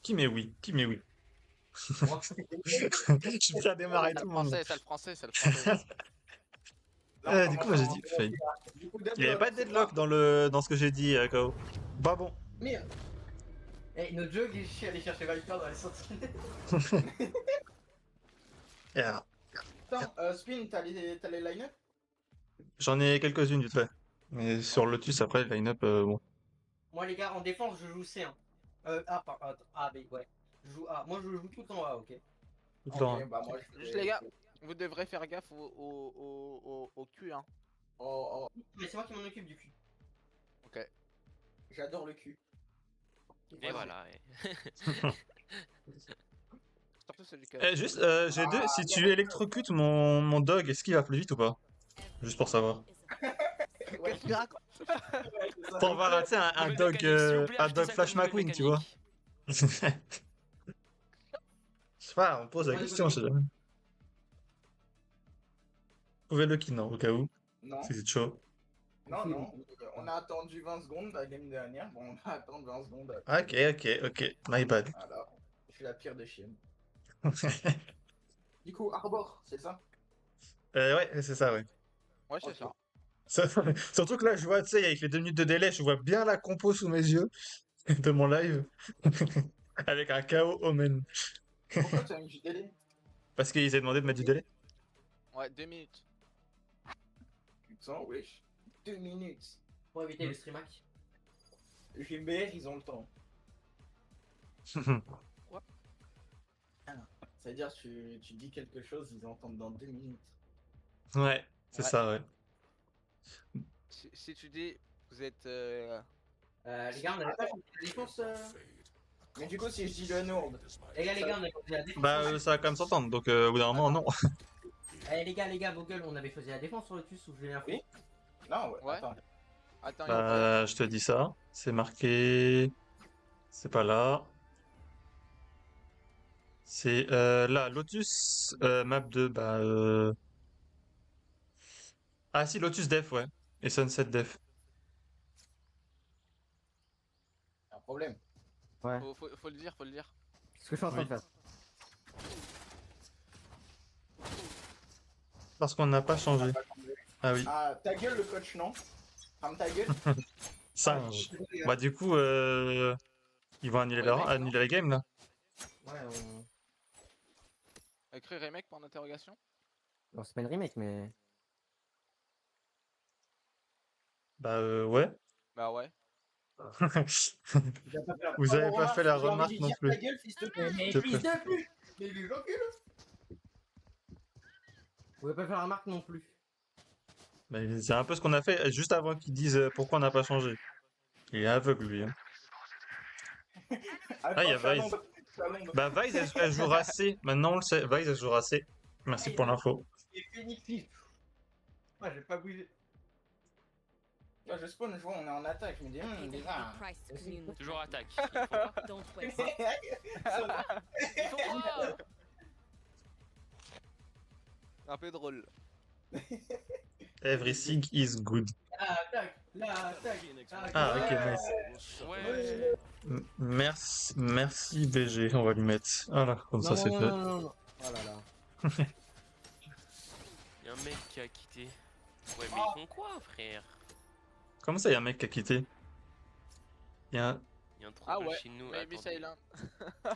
Qui met oui? Qui met oui? Moi, Je suis prêt à démarrer C'est tout le le monde. français, c'est le français, c'est le français. Du coup, moi j'ai dit Fade. Du coup, Il n'y avait pas de deadlock dans ce que j'ai dit, KO. Bah bon. Merde. Eh, notre jeu, je suis allé chercher Viper dans les sentinelles. Yeah. Attends, Spin, t'as les line-up? J'en ai quelques-unes du fait. Mais sur Lotus, après, le line-up, bon. Moi, les gars, en défense, je joue C1. A, B, ouais. Je joue A. Moi, je joue tout en A, ok. Tout le temps. Ok, bah moi je Juste les gars, vous devrez faire gaffe au cul, hein. Oh, oh, Mais c'est moi qui m'en occupe du cul. Ok. j'adore le cul. Et voilà. Surtout celui qui a... Juste, G2, si tu électrocutes mon dog, est-ce qu'il va plus vite ou pas? Juste pour savoir. Ouais, Qu'est-ce qu'il raconte? Pour voir, tu sais, un Nouvelle dog, mécanique, s'il vous plaît, un achetez dog ça Flash comme nouvelle McQueen, tu vois. mécanique. Je sais pas, on pose la question, je sais jamais. Vous pouvez le kill, non, au cas où, non, si c'est chaud. non, on a attendu 20 secondes la game dernière, bon on va attendre 20 secondes. Ok, my bad. Voilà, je suis la pire des chiennes. Du coup, Arbor, c'est ça? Ouais, c'est ça, ouais. Ouais, c'est Ok. ça. Surtout que là, je vois, tu sais, avec les 2 minutes de délai, je vois bien la compo sous mes yeux de mon live. Avec un KO Omen. Pourquoi tu as mis du délai? Parce qu'ils avaient demandé de mettre du délai. Ouais, 2 minutes. Putain, wesh. 2 minutes. Pour éviter le stream hack. GBR, ils ont le temps. C'est-à-dire, tu dis quelque chose, ils entendent dans 2 minutes. Ouais, c'est Ouais. ça, ouais. Si tu dis, vous êtes. Les gars, on avait pas choisi la défense. Mais du coup, si je dis le Nord, Les gars, on avait choisi la défense. Bah, ça va quand même s'entendre, donc au bout d'un moment, non. Les gars, vos gueules, on avait choisi la défense sur le TUS ou j'ai l'info. Oui. Non, ouais, Ouais. attends. Attends, il y a Bah, je te dis ça. C'est marqué. C'est pas là. C'est là, Lotus, map 2, bah. Ah si, Lotus Def, ouais. Et Sunset Def. Un problème. Ouais. faut le dire, faut le dire. Ce que je suis en train Oui. de faire. Parce qu'on n'a pas changé. Ah oui, Ah, ta gueule, le coach, non? Ferme ta gueule. singe. Bah du coup, ils vont annuler, Ouais, mec, annuler la game là. Ouais, Écrit remake pour d'interrogation. Non, c'est pas une remake, mais. Bah ouais. Bah ouais. Vous avez pas fait la remarque non plus. Ta gueule, fils de pute. Mais S'il te fils plaît. de pute. Mais les enculés. Vous pouvez pas faire la remarque non plus. Bah, c'est un peu ce qu'on a fait juste avant qu'ils disent pourquoi on n'a pas changé. Il est aveugle lui. Hein. Attends, Ah, il y a je suis à Vice. Londres, je suis à Londres. Bah Vice, elle jouera C. Maintenant on le sait. Vice, elle jouera C. Merci pour l'info. C'est punitif. Moi, j'ai pas bougé. Là, je spawn, je vois, on est en attaque. Je me dis, bizarre. Toujours attaque. Ils font quoi Don't waste. Ils font quoi Un peu drôle. Everything is good. L'attaque. Ah ok, nice. Ouais. Merci BG, on va lui mettre. Voilà, comme ça c'est fait. Non. Oh là là. Il y a un mec qui a quitté. Ouais, mais ils font quoi, frère? Comment ça, il y a un mec qui a quitté? Il y a un... Il y a un trou Ah ouais. chez nous. Maybe Attendez. silent. Allez,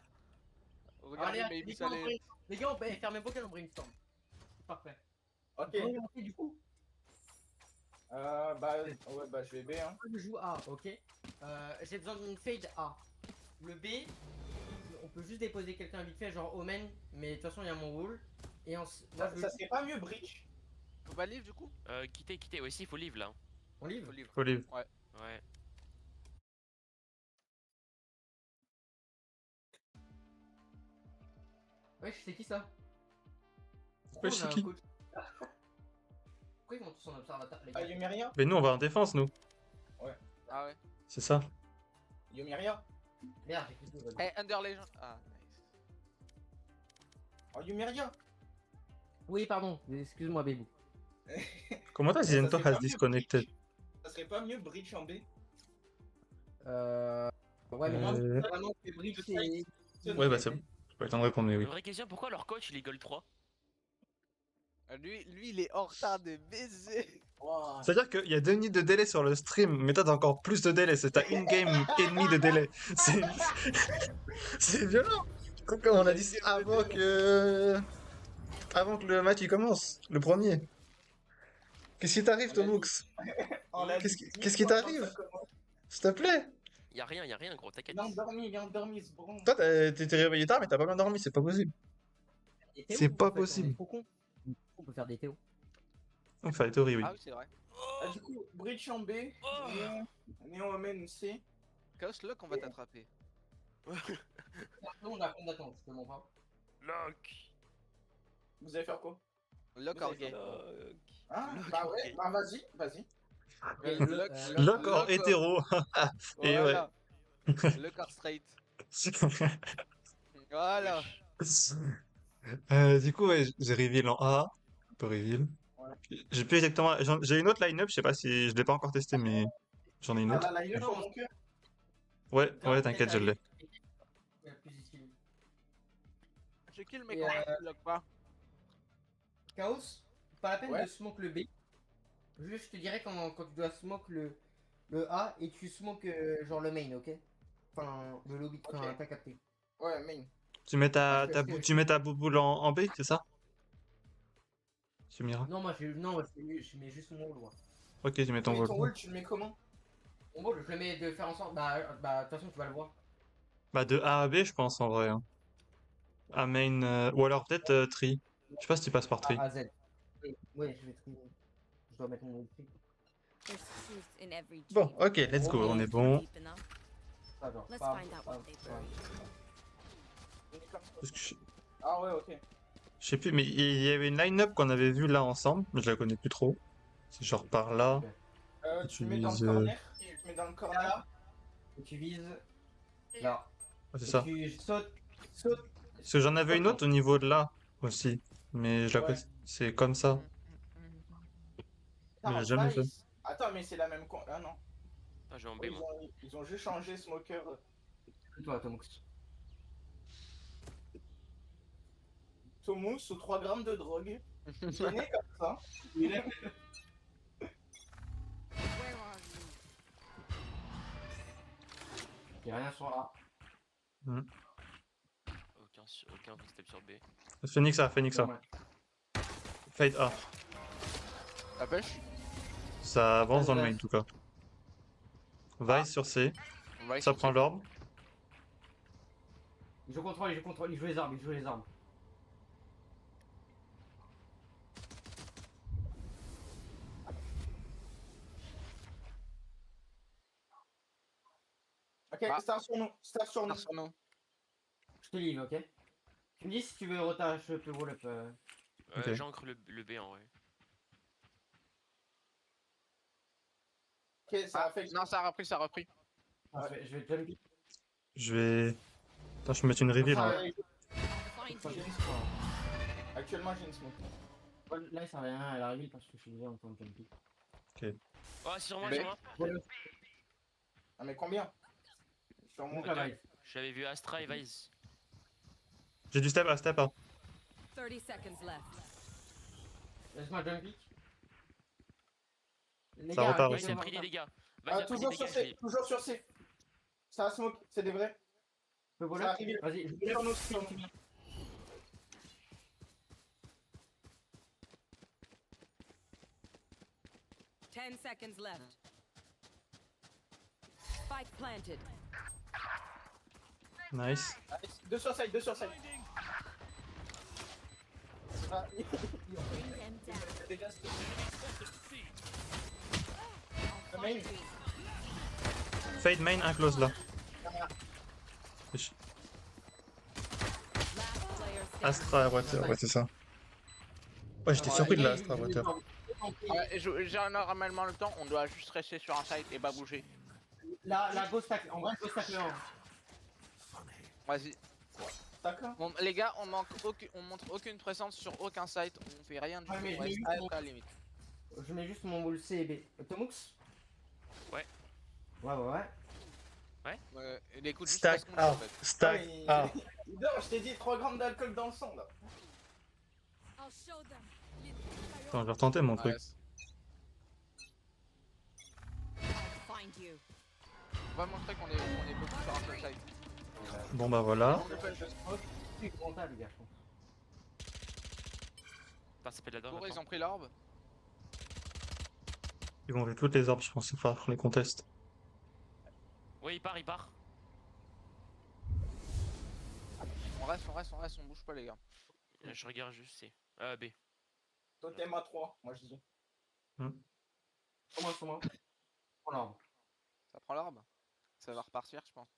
Regardez, maybe les gars, silent. les gars, on peut fermer vos gueules, on brainstorm. Parfait. Ok. On fait du coup. Bah, ouais, bah, je vais B, hein. Je joue A, ok. J'ai besoin d'une fade A. Le B, on peut juste déposer quelqu'un vite fait, genre Omen, mais de toute façon il y a mon wall. Et moi, je Ça serait pas mieux, Breach? Faut pas livre du coup. Quittez. Ouais, si, il faut livre là. on livre. Faut livre. Olive. Ouais. Ouais, c'est qui ça? Ouais, c'est qui? Pourquoi ils vont tous en observateur, les Ah, gars? Yumiria? Mais nous on va en défense nous. Ah ouais. C'est ça. Yumiria? Merde, j'ai quitté. Eh, Under Legend. Ah, nice. Oh, Yumiria? Oui, pardon, excuse-moi, Bébou. Comment t'as Ça Zento serait pas has mieux, disconnected? Breach? Ça serait pas mieux Breach en B? Ouais, mais non, Euh. c'est vraiment que Bridge, c'est. Ouais bah c'est bon. J'ai pas le temps de répondre mais oui. Une vraie question, pourquoi leur coach il est gold 3? Lui, il est en retard de baiser. Wow. C'est-à-dire qu'il y a 2 minutes de délai sur le stream, mais toi t'as encore plus de délai, c'est t'as une game et demie de délai. C'est c'est violent. Comme on a dit avant que le match il commence, le premier. Qu'est-ce qui t'arrive Tomux? On a Qu'est-ce dit qui t'arrive? S'il te plaît. Y'a rien gros, t'inquiète. Il est endormi, ce bron. Toi t'es réveillé tard mais t'as pas bien dormi, c'est pas possible. C'est pas possible. On peut faire des Théo. On fait la théorie oui. Ah oui, c'est vrai. Ah, du coup, Breach en B, Néon Omen C. Chaos Lock, on va t'attraper. On a compte d'attente, je te montre pas. Lock. Vous allez faire quoi? Lock or gay. Hein? Lock, Bah ouais, ok. bah vas-y. Lock or hétéro. Et ouais. Voilà. Lock or straight. Voilà. Du coup, ouais, j'ai reveal en A. Un peu reveal. Ouais. J'ai plus exactement. J'ai une autre line-up, je sais pas si je l'ai pas encore testé, mais j'en ai une autre. Ah, la line pour mon cœur. Ouais, t'inquiète, je l'ai. Je kill mais Et, quand tu lock pas. Chaos, pas la peine Ouais. de smoke le B. Juste, je te dirais quand tu dois smoke le A et tu smoke genre le main, ok? Enfin, le lobby, enfin, Ok. t'as capté. Ouais, main. Tu mets Parce que- tu mets ta bouboule en B, c'est ça? Tu m'iras. Non, moi, je mets juste mon wall, moi. Ok, tu mets ton Mais ton wall. wall, tu le mets comment? Mon wall, je le mets de faire en sorte, de toute façon, tu vas le voir. Bah, de A à B, je pense en vrai. Hein. à main, ou alors peut-être Tree. Je sais pas si tu passes par Tree. À Z. Ouais, je vais trier. Je dois mettre mon tri. There's truth in every Bon, dream. ok, let's go, on est Dig bon. deep enough. Pas genre. Let's Pas, find out pas, what they pas. buried. Parce que Ah ouais, ok. je sais plus, mais il y avait une line-up qu'on avait vue là ensemble, mais je la connais plus trop. C'est genre par là. Tu mets dans le Utilise, corner. Tu mets dans le corner. Et tu vises là. ouais, c'est Et ça. tu sautes. Sautes. Parce que j'en avais une autre au niveau de là aussi, mais je la Ouais. connais. C'est comme ça. Mais j'ai jamais fait. Attends, mais c'est la même con. Ah non. Ah, j'ai en B, Ils moi. ont juste changé Smoker. Toi, Tomux. Tomus sous 3 grammes de drogue. Il est né comme ça. Il est... Where are you? Y'a rien sur A. Aucun step sur B. Phoenix A, Phoenix A. Ouais. Fade A. La pêche? Ça avance dans le Ouais. main en tout cas. Vice sur C. On va Ça prend l'orbe. Je contrôle, il joue les armes, il joue les armes. Ok, Ah. star sur nous. Star sur nous. Sur nous. Je te livre, ok? Tu me dis si tu veux retouch le wall up. Ok. J'ancre le B en vrai. Ok, ça a fait. Non, ça a repris, ça a repris. Je vais jump. Je vais. Attends, je vais mettre une reveal. Ah, Hein. ouais. Find J'ai you. une smoke. Actuellement, j'ai une smoke. Là, il sert à rien à la reveal parce que je suis déjà en train de jump. Oh, sur moi, B. sur moi. Ah, mais combien? Sur moi. Donc la vibe. J'avais vu Astra et Vice. J'ai du step A, step A. 30 seconds left. Laisse-moi jump pick. Les Ça gars, repart arrêtez Vice aussi. a de pris les voir dégâts. Vice Ah, a pris les toujours sur dégâts. C. Toujours sur C. Ça a smoke. C'est des vrais. ça. Je peux voler. Ça arrive. Vas-y, je Sur nous, sur nous. Ten seconds left. Spike planted. Nice. Allez, 2 sur side, 2 sur side. Ah, Bring them down. déjà, c'est- I'll main. find you. Fade main, un close là. Wesh. Last player standing. Astra Water, ouais, c'est ça. Ouais, j'étais surpris de la Astra Water. J'ai un ramalement le temps, on doit juste rester sur un site et pas bouger. La ghost tacle, en vrai, ghost tacle le 1. Vas-y. D'accord. Bon, les gars, on montre aucune présence sur aucun site, on fait rien du Ouais, tout, mais on reste je l'ai à la limite. Je mets juste mon boule C et B. Tomux? Ouais. Ouais. Il écoute juste Stack parce qu'on l'a, A. en fait. Stack A. Non, je t'ai dit 3 grammes d'alcool dans le sang là. I'll show them. Attends, je vais retenter mon truc. Ouais. I'll find you. On va montrer qu'on est beaucoup sur un seul site. Bon bah voilà. On le fait, je smoke. C'est rentable, les gars, je pense. Putain, ça fait de la Pour dorme. ils ont pris l'orbe. Ils vont ouvrir toutes les orbes, je pense, il faudra qu'on les conteste. Oui, il part, il part. On reste, on bouge pas les gars. Je regarde juste C. B. Totem à 3, moi je dis. Sur moi. Prends l'arbre. Ça prend l'orbe. Ça va repartir je pense.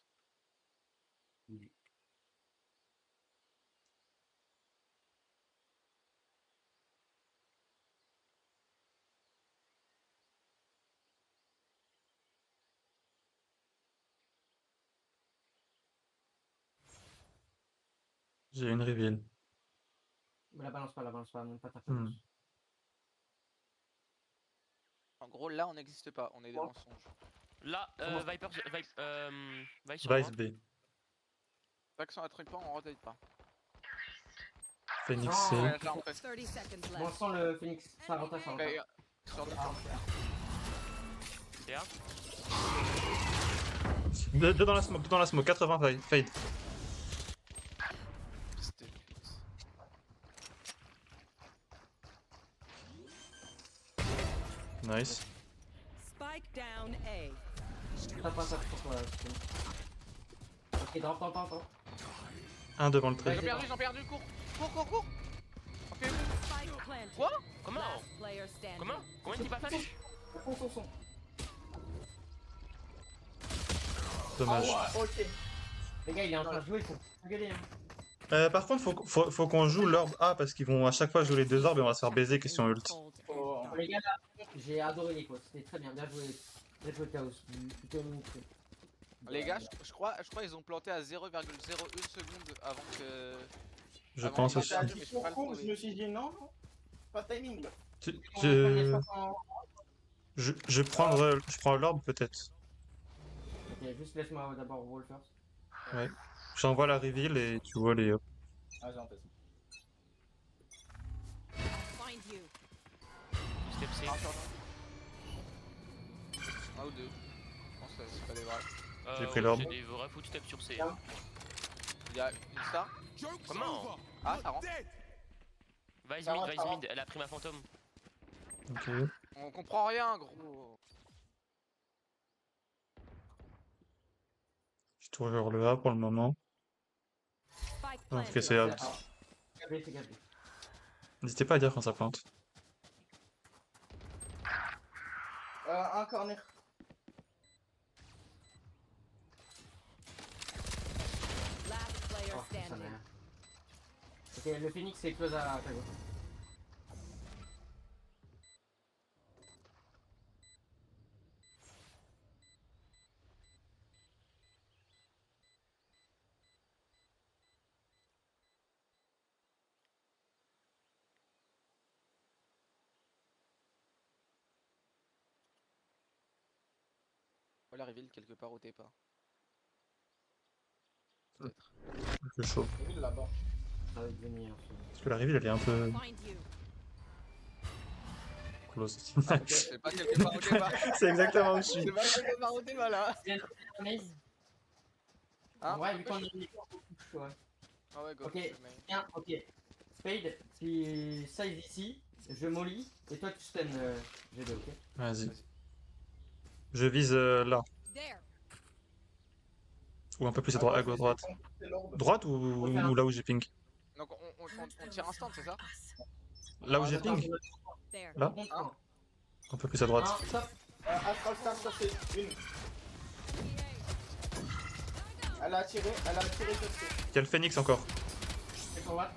J'ai une reveal. Mais la balance pas, même pas ta Hmm. balance. En gros là on n'existe pas, on est des mensonges. Là, Comment- Viper, Vice sur Vice moi. B. Pas que ça un truc pas, on rotate pas. Phoenix Non, C. Ouais, j'ai rentré. 30 seconds Bon, left. sans le Phoenix, ça rotate, ça Ok, rotate. sur deux. Et A. Deux dans la smoke, 80 fade. C'était Nice. Spike down A. Ça passe pour toi. Ok, drop. Un devant le Ils trait. ont perdu, cours. Cours. Ok. Spike planted. Quoi? Comment? Last player standing. Comment? Comment il pas flash? Au fond. Dommage. Ah ouais, ok. Les gars, il est en train de jouer, il faut gueuler. Par contre, faut qu'on joue l'orbe A parce qu'ils vont à chaque fois jouer les deux orbes et on va se faire baiser question ult. Cold. Oh. Les gars, là, j'ai adoré les quoi, c'était très bien joué. Bien joué Chaos, plutôt limité. Les gars, je crois ils ont planté à 0,01 seconde avant que. Je Avant pense les aussi. attaques. J'ai dit pour court, je me suis dit non, pas de timing. Je prends l'orbe peut-être. Ok, juste laisse-moi d'abord wall first. J'envoie la reveal et tu vois les. Ah, j'ai en fait. Find you. Step C. Un ou deux. Je pense que c'est pas des vrais. J'ai pris l'orbe. C'est des vrais footsteps sur C. Hein. Il y a une star. Comment? Ah, ça rentre. Vice mid, elle a pris ma fantôme. Ok. On comprend rien, gros. Je tourne vers le A pour le moment. Spike Non, planted. ok, c'est out. C'est gabé. N'hésitez pas à dire quand ça plante. Un corner. Last player Oh, ça standing. merde. Ok, le Phoenix c'est close à ta gauche. On la reveal quelque part où t'es pas. Peut-être. C'est chaud. J'ai vu là-bas. Ça va devenir. Parce que la reveal elle est un peu Find you. close. C'est pas quelque part où t'es pas. C'est exactement où je suis. C'est pas quelque part où t'es pas là. Maze. Hein? Ouais, vu qu'on est ouais. Ah ouais, go. Ok. Mais- Tiens, ok. Spade, tu size ici, je molly, et toi tu stun G2, ok? Vas-y. Je vise là. There. Ou un peu plus à droite. C'est l'orbe. Droite ou là où j'ai ping? Donc on tire instant, c'est ça? Là où j'ai Attends, ping? There. Là? Hein? Un peu plus à droite. Un, stop. Astral Star, ça c'est une. Elle a tiré sur C. Il y a le phoenix encore. C'est pour what?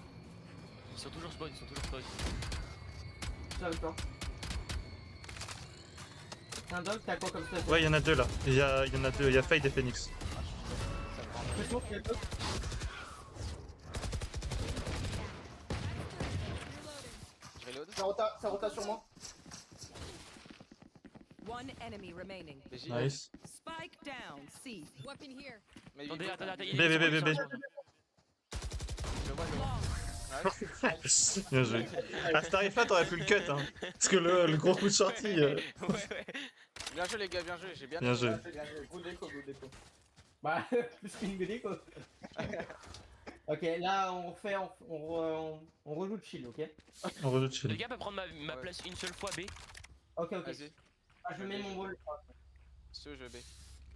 Ils sont toujours spawn, Je suis avec toi. T'as un dog, t'as quoi comme stun? Ouais, il y en a deux là. Il y en a deux. Il y a Fade et Phoenix. Je smoke, il y a le dog. Je reload. Ça rota sur moi. One enemy remaining. BJ. Nice. Spike down. C. Weapon here. Mais Attendez, il- attendez, B, B, B, B, B. Je vois. Nice. Bien joué. À ce tarif là, t'aurais pu le cut. Hein. Parce que le gros coup de sortie. Ouais. Bien joué les gars, bien joué. J'ai bien Bien joué. Good déco, good déco. Bah, plus qu'une BD quoi. Ok, là on refait, on rejoue de shield, ok? On rejoue de Le chill. gars peut prendre ma Ouais. place une seule fois B. Ok, Vas-y. Ah, je mets mon wall. Si tu veux, je B.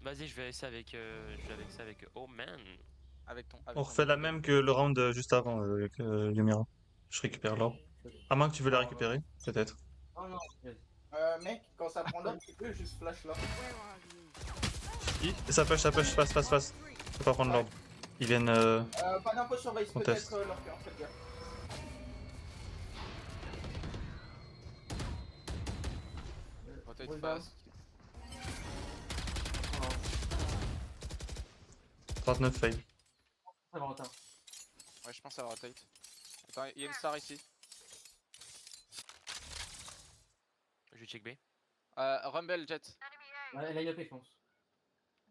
Vas-y, je vais avec ça avec Oh man. Avec ton. avec On ton- refait la même que le round juste avant avec Yumira. Je récupère l'orbe. À moins que tu veux la récupérer, peut-être. Oh non, Mec, quand ça prend l'orbe, tu peux juste flash là. Ça push, passe. Je peux pas prendre l'orbe. Ils viennent. Pas d'infos sur Vice, On teste. peut-être leur cœur, faites gaffe. Rotate Roll fast. 39 Fade. ça va en retard. Ouais, je pense à rotate. Attends, il y a une star ici. Je vais check B. Rumble, Jet. Ouais, elle a une AP, je pense.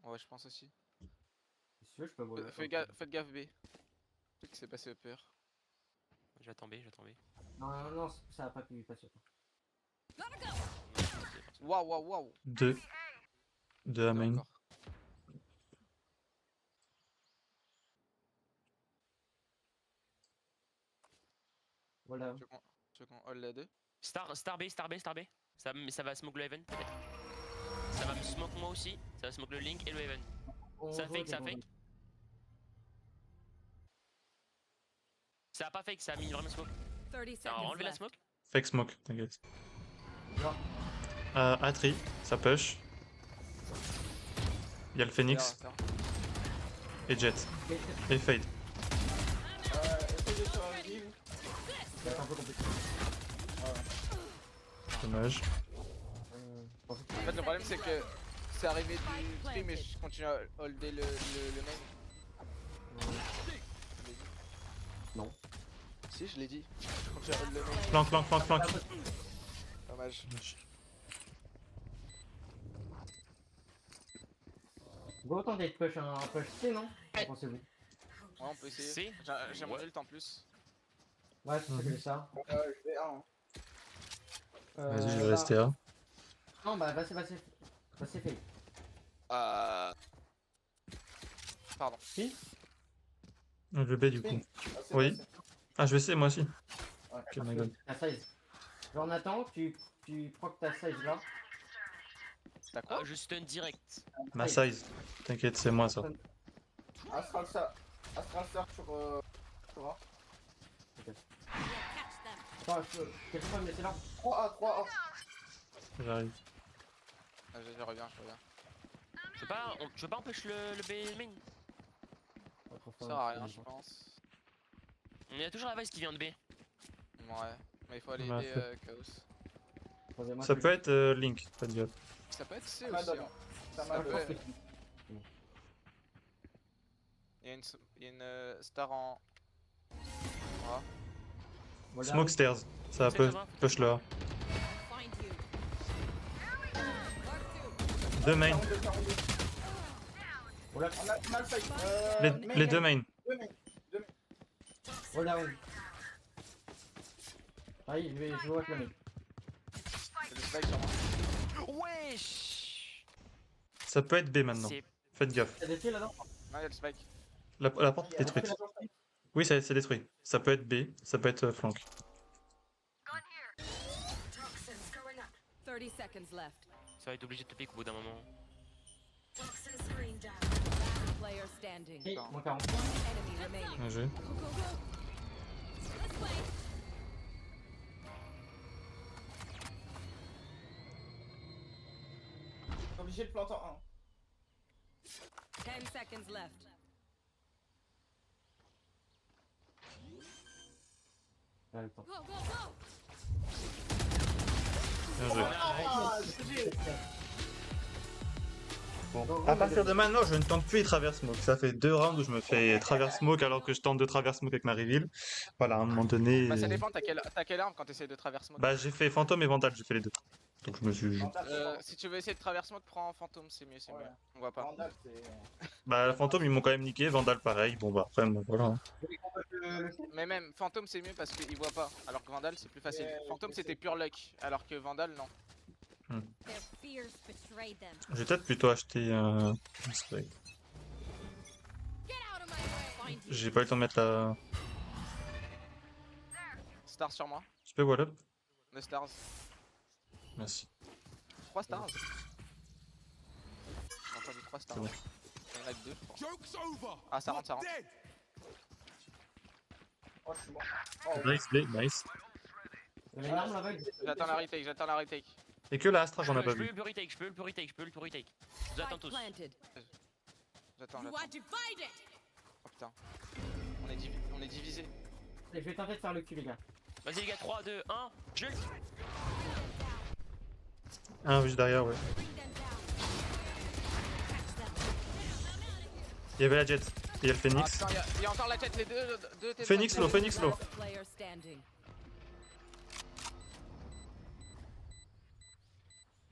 Ouais, je pense aussi. Si tu veux, je peux wall. Faites gaffe B. Peut-être que c'est passé upper. J'attends B. Non, ça a pas pu passer. Waouh. 2. 2 à main. Encore. Voilà. Tu veux qu'on hold les deux? Star B. Ça va smoke le Heaven peut-être. Ça va me smoke moi aussi. Ça va smoke le Link et le Heaven. On Ça vote fake, ça et on fake. vote. Ça a pas fake, ça a mis vraiment smoke. 30 Ça a seconds enlevé la left. smoke. Fake smoke, t'inquiète. Genre, Atri, ça push. Il y a le Phoenix et Jet. Et Fade. Essaye de survivre. ça va être un peu compliqué. Dommage. En fait, le problème, c'est que c'est arrivé du stream et je continue à holder le main. Non. Si, je l'ai dit. Je continue à hold le main. Flank, flank, flank, flank. Dommage. Go tenter de push un push C, non? Qu'en pensez-vous? Ouais, on peut essayer. Si. J'ai mon Ouais. ult en plus. Ouais, c'est ça que je fais ça. Je vais un. Vas-y, je vais bah, rester là. Non, bah, vas-y, fait. Pardon. Si? Je vais B du coup. C'est Oui. passé. Ah, je vais essayer moi aussi. Ouais. Ok, my god. Ta size. Genre, Nathan, tu procs ta size là. T'as quoi? Je stun direct. Ma size. T'inquiète, c'est moi ça. Astral Star sur A. Attends, quelqu'un me laisser là? 3A. J'arrive. Je reviens. Tu veux pas empêcher le B main? Ça sert à rien, je pense. Il y a toujours la vase qui vient de B. Ouais. Mais il faut aller Bah, aider Chaos. Ça peut être Link, pas de gaffe. Ça peut être C Ça aussi. m'adonne. Hein. Ça Ça m'a peut donné. être- Il y a une star en. Voilà. Smoke stairs. Ça C'est peut ça va. push là. Find you. 2 main. 42. On l'a. On a le fight. Les 2 main. Hold down. Allez, je vais réclamer. C'est le spike sur moi. Wesh. Ça peut être B maintenant. C'est Faites gaffe. T'as des kills là-dedans? Non, il y a le spike. La porte est détruite. Oui, c'est détruit. Ça peut être B, ça peut être flank. 30 seconds left. ça va être obligé de te pick au bout d'un moment. Player standing. Ok, moins 40. Enemy remaining. Bien joué. Obligé de planter en 10 seconds left. Ouais, le temps. Bien joué. 1. Bon, à partir de maintenant, je ne tente plus les travers smoke. Ça fait 2 rounds où je me fais travers smoke alors que je tente de travers smoke avec ma reveal. Voilà, à un moment donné. Bah, ça dépend, t'as quelle arme quand t'essayes de traverse mode? Bah, j'ai fait fantôme et vandal, j'ai fait les deux. Donc je me suis. Si tu veux essayer de traverse mode, prends fantôme, c'est mieux, Ouais. On voit pas. Vandal, c'est. Bah, la fantôme, ils m'ont quand même niqué, vandal pareil. Bon, bah, après, bon, voilà. hein. Mais même fantôme, c'est mieux parce qu'il voit pas. Alors que Vandal, c'est plus facile. Fantôme, c'était pure luck. Alors que Vandal, non. Their fears betrayed them. Je vais peut-être plutôt acheter un. Spike. Get out of my way. Find you. J'ai pas eu le temps de mettre la. Star sur moi. Tu peux wall up? The stars. Merci. 3 stars. J'ai entendu 3 stars. C'est bon. Il y en a que 2, je crois. Ah, ça rentre. Oh, je suis mort. Oh, Nice play, nice. Il y avait une arme là-bas. J'attends la retake. Et que la Astra, j'en ai pas Je peux vu. le retake, je peux le retake. Je vous attends Spike tous. planted. J'attends. You are divided. Oh putain. On est divisé. Je vais tenter de faire le cul, les gars. Vas-y les gars, 3, 2, 1, je Un juste derrière, ouais. Bring them down. Catch them. Il y avait la jet. Et il y a le Ah, Phoenix. putain, il y a encore la tête, les deux têtes. Phoenix low, Phoenix low. Last player standing.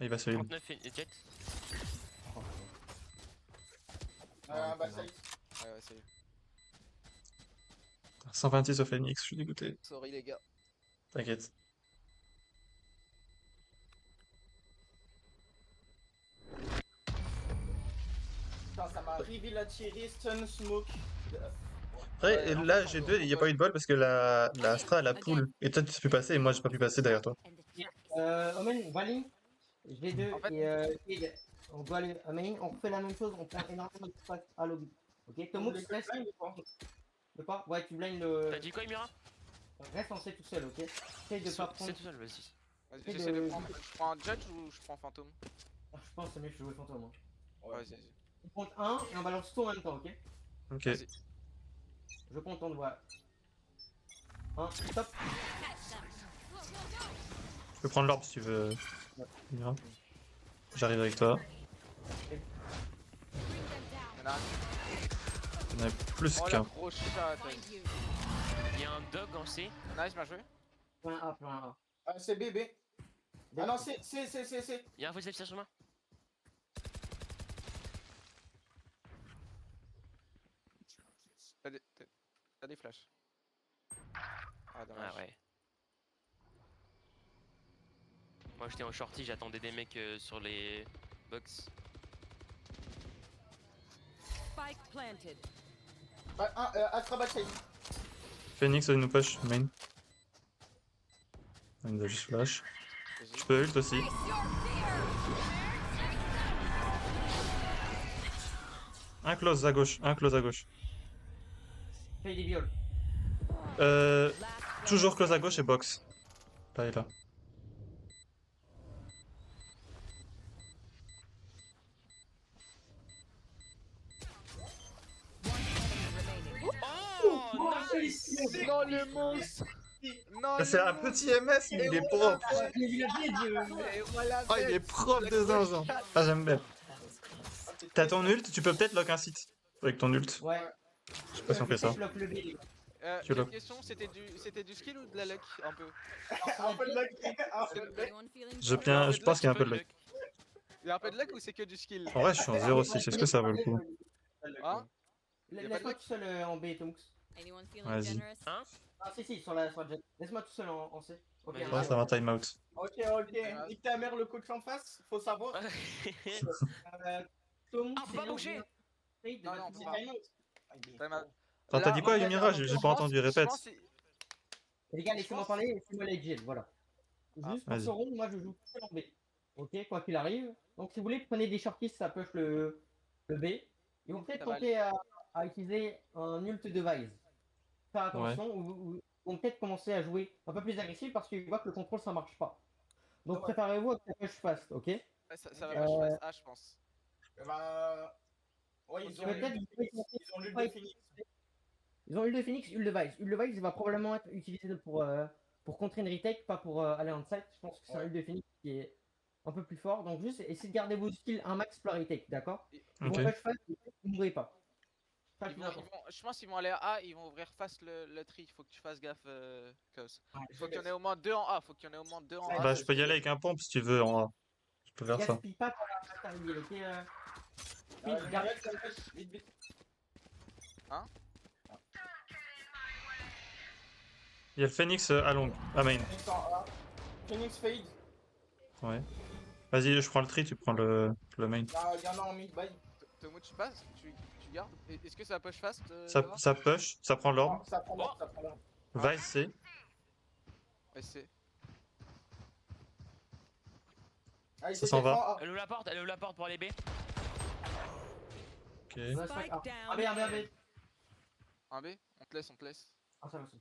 Il va se heal. 39 et jet. backside. Ouais, c'est 126 au Phoenix, je suis dégoûté. sorry les gars. T'inquiète. Putain, ça m'a reveal à tirer, stun, smoke. Après, et là, j'ai deux, il n'y a pas eu de bol parce que la Astra, elle a pull. Et toi, tu peux passer et moi, j'ai pas pu passer derrière toi. And the trap is Omen, Wally, j'ai deux En fait- et Kid. On doit aller, Omen, on refait la même chose, on prend énormément de space à lobby. Ok, Tomux, reste. De quoi? Ouais, tu blind T'as dit quoi, Mira? Reste en C tout seul, ok? Essaye de pas prendre. C'est tout seul, vas-y. Vas-y, Et j'essaie de- de prendre. Je prends un judge ou je prends fantôme? Je pense que c'est mieux que je joue fantôme. Hein. Ouais. Vas-y, vas-y. On compte 1 et on balance tout en même temps, ok? Ok. Vas-y. Je compte, on voit. 1, stop. Tu peux prendre l'orbe si tu veux. Mira. J'arrive avec toi. Il y en a un. Il y en a plus Oh la qu'un. grosse chatte. Il y a un dog en C. Nice, bien joué. Point A, point A. Ah, c'est B, B. Ah non, c'est. Il y a un faux safe sur moi. T'as des flashs. Ah, dommage. Ah ouais. Moi j'étais en shorty, j'attendais des mecs sur les box. Spike planted. Astra Batshay. Phoenix, il nous push, main. Il nous a juste flash. Vas-y. Je peux ult aussi. Un close à gauche, un close à gauche. Fais des viols. Toujours close à gauche et box. Là et là. Oh nice. Non, le monstre. Non, C'est un petit MS, mais il est propre. Et voilà, Oh, il est propre de zinzin. Ah, j'aime bien. T'as ton ult, tu peux peut-être lock un site avec ton ult. Ouais. Je sais pas si on fait ça. Je bloque le B, les gars. Tu j'ai une lock. question, c'était du skill ou de la luck un peu? Un peu de luck. Un peu de luck. Anyone feeling Je pense qu'il y a un peu de luck. Il y a un peu de luck ou c'est que du skill? En vrai, je suis en 0-6. Est-ce que ça vaut le coup? Hein? Laisse-moi tout seul en B, Tonks. Anyone feeling Vas-y. generous? Hein? Ah, si, sur la jet. Laisse-moi tout seul en C. Ok, Ouais, un Ouais, C. ça va, time out. Ok, nique ta mère, le coach en face, faut savoir. Tom, Ah, faut pas bouger. Non, non, c'est pas. time out. Time out. Attends, t'as Là, dit quoi, en fait, Yumira? J'ai pas entendu, répète. Les gars, laissez-moi parler et laissez-moi les Jill, voilà. Ah, Juste pour vas-y. ce round, moi je joue tout seul en B. Ok, quoi qu'il arrive. Donc si vous voulez, prenez des shorties, ça push le B. Ils vont peut-être Ça va tenter à utiliser un ult de Vise. Faire attention, ou vont peut-être commencer à jouer un peu plus agressif parce qu'ils voient que le contrôle ça marche pas. Donc Ouais. préparez-vous à que ça push fast, ok? Ça va pas, je passe A, je pense. Bah. Ouais, ils ont Peut-être l'ult de Phoenix. ils ont ult de Phoenix, ult de Vise. Ult de Vise va probablement être utilisé pour contrer une retake, pas pour aller en site. Je pense que c'est un Ouais. ult de Phoenix qui est un peu plus fort. Donc juste essayez de garder vos skills un max pour la retake, d'accord? Ils Ok. vont push fast, vous ne mourrez pas. Ça, Ils c'est vont, important. je pense qu'ils vont aller à A, ils vont ouvrir face le tri. Il faut que tu fasses gaffe, Cause. Il faut qu'il y en ait au moins 2 en A. Faut qu'il y en ait au moins 2 en A. Bah, je peux y aller avec un pompe si tu veux en A. Je peux faire ça. Gaspille pas quand la passe arrive, ok? Vite, garde- vite. Hein? Il y a le Phoenix à long, à main. Phoenix en A. Phoenix fade. Ouais. Vas-y, je prends le tri, tu prends le main. Il y en a en mid, bye. Tomo, tu passes? Tu gardes? Est-ce que ça push fast? Ça push, ça prend l'orbe. Non, ça prend l'or, ça prend l'or. Vice C. C'est. Allez, Ça s'en c'est va. A. Elle ouvre la porte pour aller B. Ok. Ouais, c'est Spike pas- down. Ah merde, merde, merde. Un B? On te laisse, on te laisse. Ah, ça va, ça.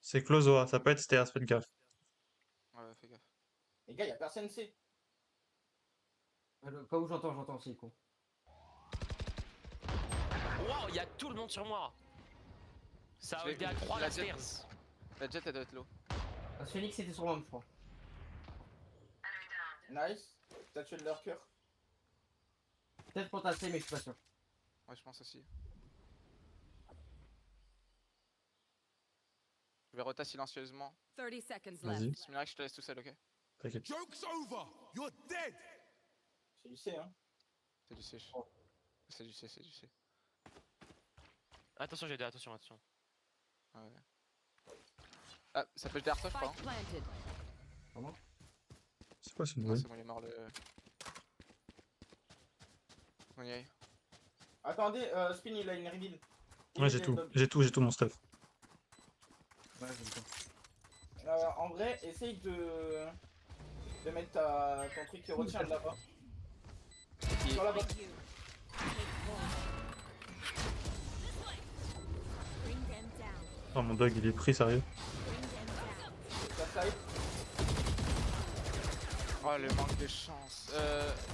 C'est close au A, ça peut être stairs, faites gaffe. Ouais, fais gaffe. Les gars, y'a personne C. Le cas où j'entends, c'est con. Waouh, il y a tout le monde sur moi. Ça Je a l'ai été à vu, 3 la la jet. stairs. La jet, elle doit être low. Ah, Phoenix c'était sur l'homme, je crois. Nice. T'as tué de leur cœur. Peut-être pour tasser, mais je suis pas sûr. Ouais, je pense aussi. Je vais rota silencieusement. 30 seconds Vas-y. left. Similaire, je te laisse tout seul, ok? T'inquiète. C'est du C, hein. C'est du C. C'est du C, c'est du C. Attention, j'ai deux, attention. Ouais. Ah, ça peut derrière toi, je crois. Spike planted. C'est quoi ce Non, bruit? c'est bon, il est mort le. On y aille. Attendez, Spin, il a une reveal. Ouais, j'ai tout mon stuff. Ouais, j'ai le temps. En vrai, essaye de mettre ton truc qui retient de là-bas. Qui sur la botte. Oh mon dog il est pris sérieux. Ça side. Oh le manque de chance.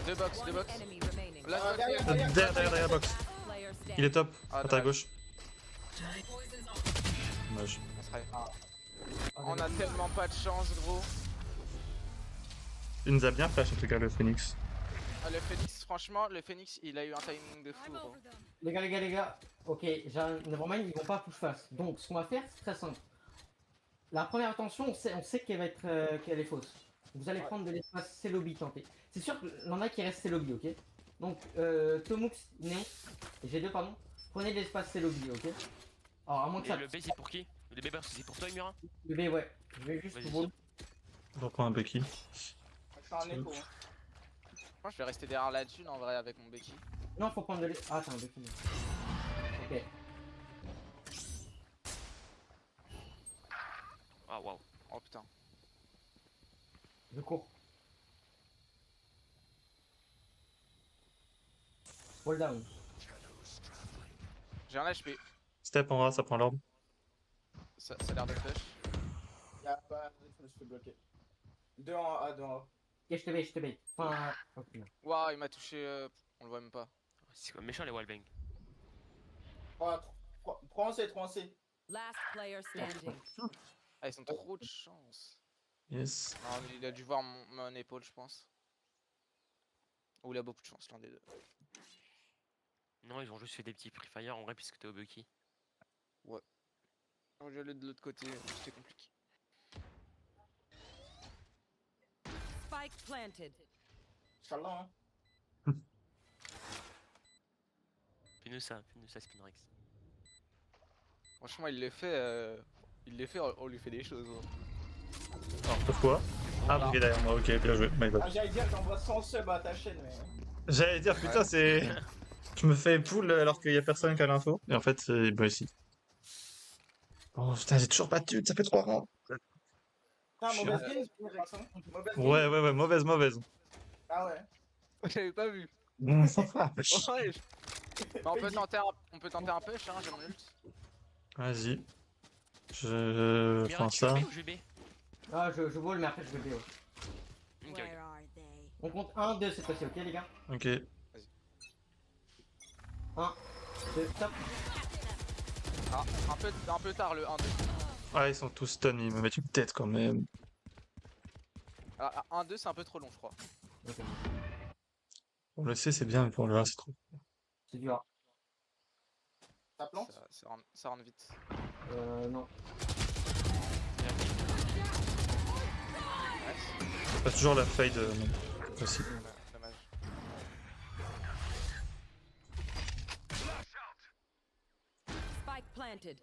Deux box. Enemy remaining. Là, Ah, derrière, Derrière la box. Player standing. Il est top. Ah, À ta dommage. gauche. Dommage. Ça serait- Ah, On a tellement pas de chance, gros. Il nous a bien flash en tout cas le Phoenix. Ah, le Phoenix, franchement, le Phoenix, il a eu un timing de fou, gros. Les gars, ok, Nevermind, ils vont pas push fast. Donc, ce qu'on va faire, c'est très simple. La première attention, on sait qu'elle va être, qu'elle est fausse. Vous allez prendre de l'espace C lobby tenter. C'est sûr qu'il y en a qui restent C lobby, ok. Donc, Tomux, Néon, et G2, pardon, prenez de l'espace C lobby, ok. Alors, à moins que Et ça. le B c'est pour qui? Le B c'est pour toi, Imura? Le B, ouais. Je vais juste Vas-y. vous. Je reprends un Bucky. Je fais un écho. hein. Moi, je vais rester derrière la thune en vrai avec mon Becky. Non, faut prendre de l'espace. Ah, t'as un B qui Ok. Ah waouh. Oh putain. Je cours. Wall down. J'ai un HP. Step en bas, ça prend l'orbe. Ça a l'air de flush. Y'a pas. Je me suis fait bloquer. 2 en A, 2 en A. Ok, je te bait. Enfin. Ok. Waouh, il m'a touché. On le voit même pas. C'est quoi méchant les wallbang. 3 en C, 3 en C. Last player standing. Ah, ils sont trop de chance. Yes. Non, il a dû voir mon épaule, je pense. Ou il a beaucoup de chance, l'un des deux. Non, ils ont juste fait des petits Free Fire en vrai puisque t'es au Bucky. Moi, j'allais de l'autre côté, c'était compliqué. Spike planted. Inch'Allah, hein. Fais-nous ça, Spinrex. Franchement, il les fait, on lui fait des choses. Hein. Alors pourquoi? Ah, vous êtes derrière moi, ok, bien joué. My bad. Ah, j'allais dire, j'envoie 100 subs à ta chaîne, mais. J'allais dire, putain, c'est. Je me fais pull alors qu'il y a personne qui a l'info. Et en fait, c'est bah ici. Oh putain, j'ai toujours pas de thune, ça fait 3 rangs. Putain, mauvaise game, Spinrex, hein. Mauvaise game. Ouais, mauvaise. Ah ouais. J'avais pas vu. Bon, Ouais. Bah, on peut tenter un push, hein, j'ai mon ult. vas-y. Je Imura, prends tu ça. veux B ou je vais B? Ah, je vole, mais après je vais B, ouais. Ok, ok. Where are they? On compte 1, 2 cette fois-ci, ok les gars? Ok. 1, 2, stop. Ah, un peu tard le 1-2. Ah, ils sont tous stun, ils me mettent une tête quand même. Ah, 1-2, c'est un peu trop long, je crois. Ok, Pour le C, c'est bien, mais pour le A, c'est trop. c'est dur. Ça plante. Ça rentre vite. Non. Nice. Pas toujours la fade aussi. Dommage. Spike planted.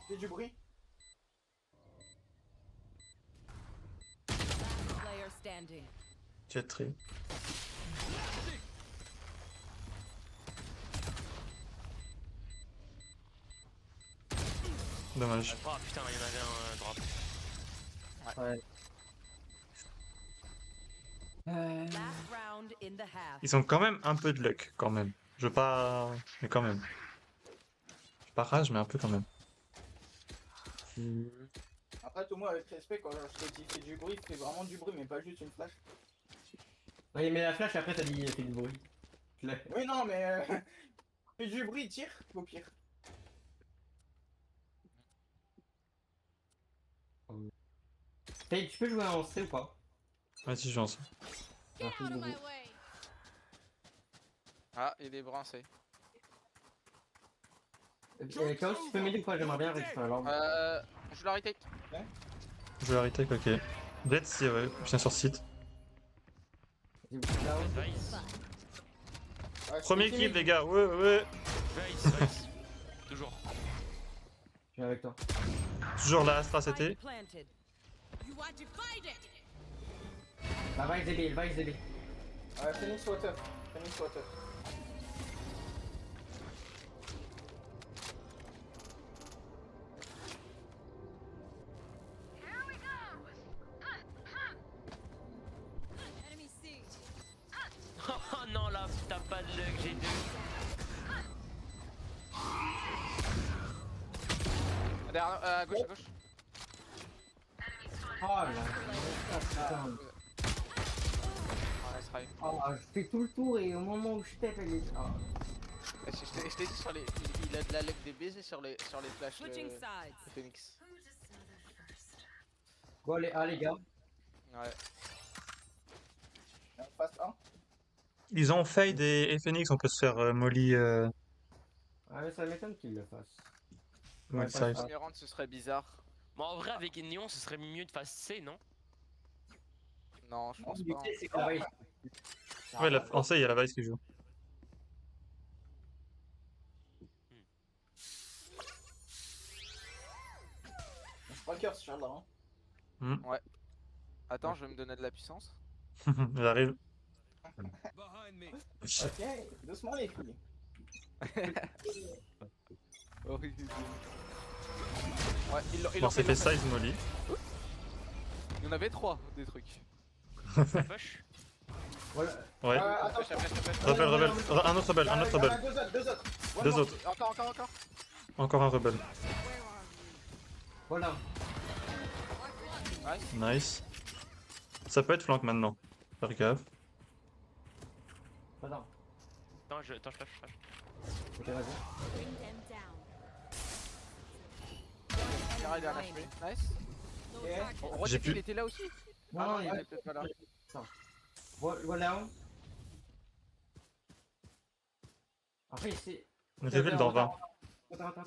Fais du bruit. Last player standing. Jet tree. Dommage. Ah putain, il y en avait un drop. Ouais. Last round in the half. Ils ont quand même un peu de luck, quand même. Je veux pas... Mais quand même. Je suis pas rage, mais un peu quand même. Après, tout moi, avec respect, quand je te dis fais du bruit, fais vraiment du bruit, mais pas juste une flash. Ouais, mais la flash après t'as dit fait du bruit. Je l'ai- Oui, non, mais. Fais du bruit, tire, au pire. Hey, tu peux jouer en C ou pas? Vas-y, je lance. Merci beaucoup. Ah, il est brancé. Chaos, tu peux m'aider ou pas? J'aimerais bien récupérer l'orbe. On joue la retake. Je vais retake, ok. Jet, si, ouais, viens sur site. Vas-y, vous êtes là, ouais. Vice. Ouais, Premier c'est kill, fini. les gars, ouais. Vice. Toujours. Je viens avec toi. Toujours la Astra, c'était. Spike planted. You are divided. Bah, va XDB, va XDB. Phoenix Water. Phoenix Water. Enemy C. Oh non, là, t'as pas de luck, j'ai deux. Derrière, à gauche, à gauche. Oh là. Putain. Ah, nice try. Oh, je fais tout le tour et au moment où je tape, elle est. Oh. Je t'ai dit sur les. Il a de la luck des baisers sur les flashs. Switching Le sides. Phoenix. Bon, allez, ah, les gars. Ouais. Passe 1. Ils ont Fade et Phoenix, on peut se faire molly Ah, mais ça m'étonne qu'ils le fassent. molly pas side. Premier round, ce serait bizarre. Bon, en vrai, avec Neon, ce serait mieux de face C, non? Non, je pense Le pas. truc, c'est que la Vice- Ouais, en C, il y a la Vice qui joue. Striker ce chat là. Hein. Attends, je vais me donner de la puissance. J'arrive. Ok, doucement les filles. Horrible. Ouais, il Bon, c'est fait size molly. Il y en avait 3 des trucs. Ça push. Voilà. Ouais. Attends, Rebelle. Un autre rebelle, un autre rebelle. Deux autres. Deux autres. Encore. Encore un rebelle. Voilà. Nice. Nice. Ça peut être flank maintenant. Faire gaffe. Attends. Attends, je flash. Ok, vas-y. Bring them down. Mira, il est un HP. Nice. No Ok. target. Rocket, J'ai pu- il était là aussi. Non, Ah non, il il est peut-être pas là. Voilà. Après, c'est. Reveal dans 20. Attends.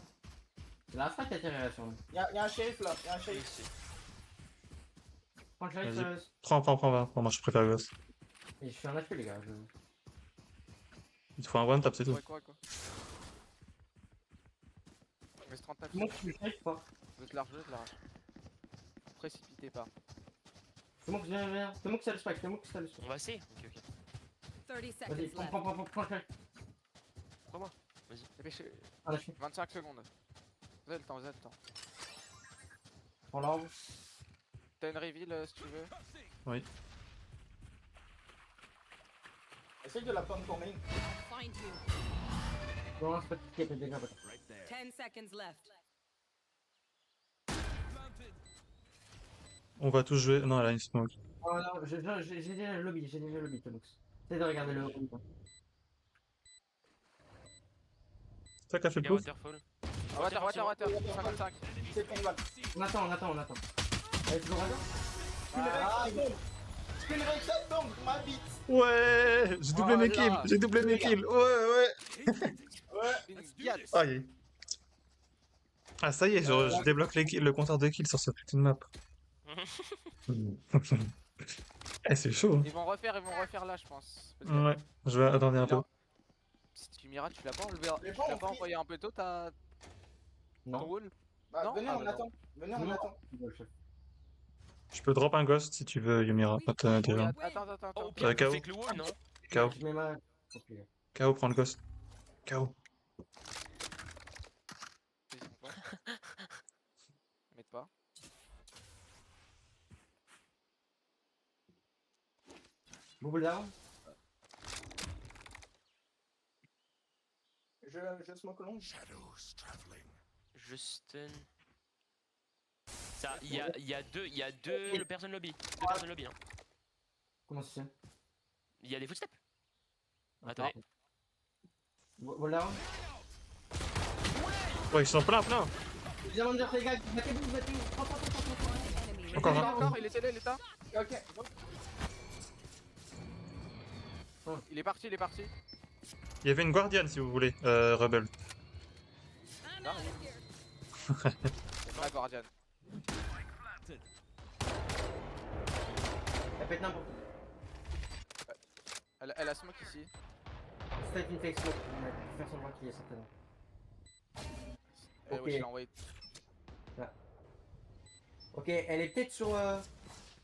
C'est la strat qui a tiré là sur nous. Y'a un shérif là, y'a un shérif. Prends le shérif, Vas-y. Prends 20. Bon, moi je préfère Ghost. et je suis un HP, les gars. Il te faut un one tap, c'est tout. Quoi. Il reste 39 Moi, secondes. tu le shérif ou pas? Vous êtes large. Précipitez pas. C'est moi qui viens. C'est moi qui ça le spike, c'est moi qui ça le spike. On va C? Ok. 30 Vas-y, seconds left. prends le shérif. Prends-moi. Dépêchez. Un HP. 25 secondes. Vous avez le temps. Prends l'orbe. T'as une reveal si tu veux. Essaye de la prendre pour main. Find you. Non, c'est pas tout qui a fait déjà. 10 seconds left. On va tous jouer. Non, elle a une smoke. Oh non, j'ai déjà le lobby, Tonux. Essaye de regarder le lobby. C'est toi qui as fait le Y'a coup? Waterfall. Water. 55. C'est une balle. On attend. Elle est toujours à l'heure? Ah, bon. Spin Rex tombe, ma bite. Ouais, j'ai doublé Oh mes là. kills. J'ai doublé mes kills. Ouais. Ouais. Aïe. Ah, ça y est, je débloque le compteur de kills sur cette putain de map. Eh, c'est chaud. Ils vont refaire là, je pense. Parce que Ouais, je vais attendre un peu. si tu Mira, tu l'as pas enlevé. Les Tu gens l'as ont pas pris. envoyé un peu tôt ton Non. wall. Bah, Non, venez, ah, on bah attend. Venez, on Non. attend. Je peux drop un ghost si tu veux, Yumira. Quand t'es Oui, déjà. attends. Oh, au pire, KO. on fait que le wall, non? KO. Je mets ma. KO, prends le ghost. KO. Ils sont pas. Ils mettent pas. Bubble down. Je smoke long. Je stun. Ça, il y a deux personnes lobby. Deux personnes lobby, hein. Comment ça se fait? Il y a des footsteps. Attendez. Bubble down. Ouais, ils sont plein. Les Avengers, les gars, battez-vous. Prends. Enemy Encore Il est un. là encore, il était là, il est là. Ok. Il est parti. Il y avait une guardiane si vous voulez, Rebel. Là, c'est la Guardian. Elle pète n'importe quoi. Elle a smoke ici. C'est peut-être une fake smoke. On va faire semblant qu'il y est certainement. Ok. Ouais, je l'ai envoyé. Ok, elle est peut-être sur.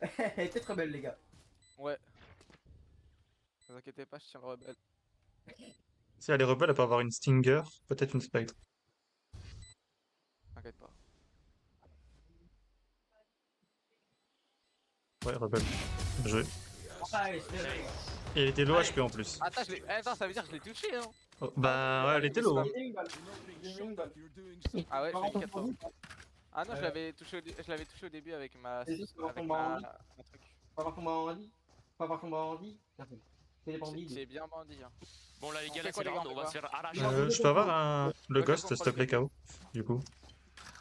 Elle est peut-être rebelle, les gars. Ouais. Ne vous inquiétez pas, je tiens le rebelle. Si elle est rebelle, elle peut avoir une Stinger, peut-être une Spectre. T'inquiète pas. Ouais, rebelle. Jeu. Ah, ouais, c'est vrai. Et elle était low HP en plus. Attends, attends, ça veut dire que je l'ai touché, hein. Oh, bah ouais, elle était low. Hein. J'ai mis une balle. J'ai mis une balle. Ah ouais, je Par l'ai contre, 4 fois. Ah non, Euh, je l'avais touché, je l'avais touché au début avec ma. C'est juste qu'on va Avec tomber en ma. ligne. ma truc. Pas avoir combat en handie. Pas avoir combat en handie. Merci. C'est des bandits. C'est bien bandit, hein. Bon là les On gars, fait là quoi, c'est les le gars, round, on on va fait se faire arracher. Je peux avoir le Moi, je ghost, s'il te contrôle plaît, le KO. Du coup.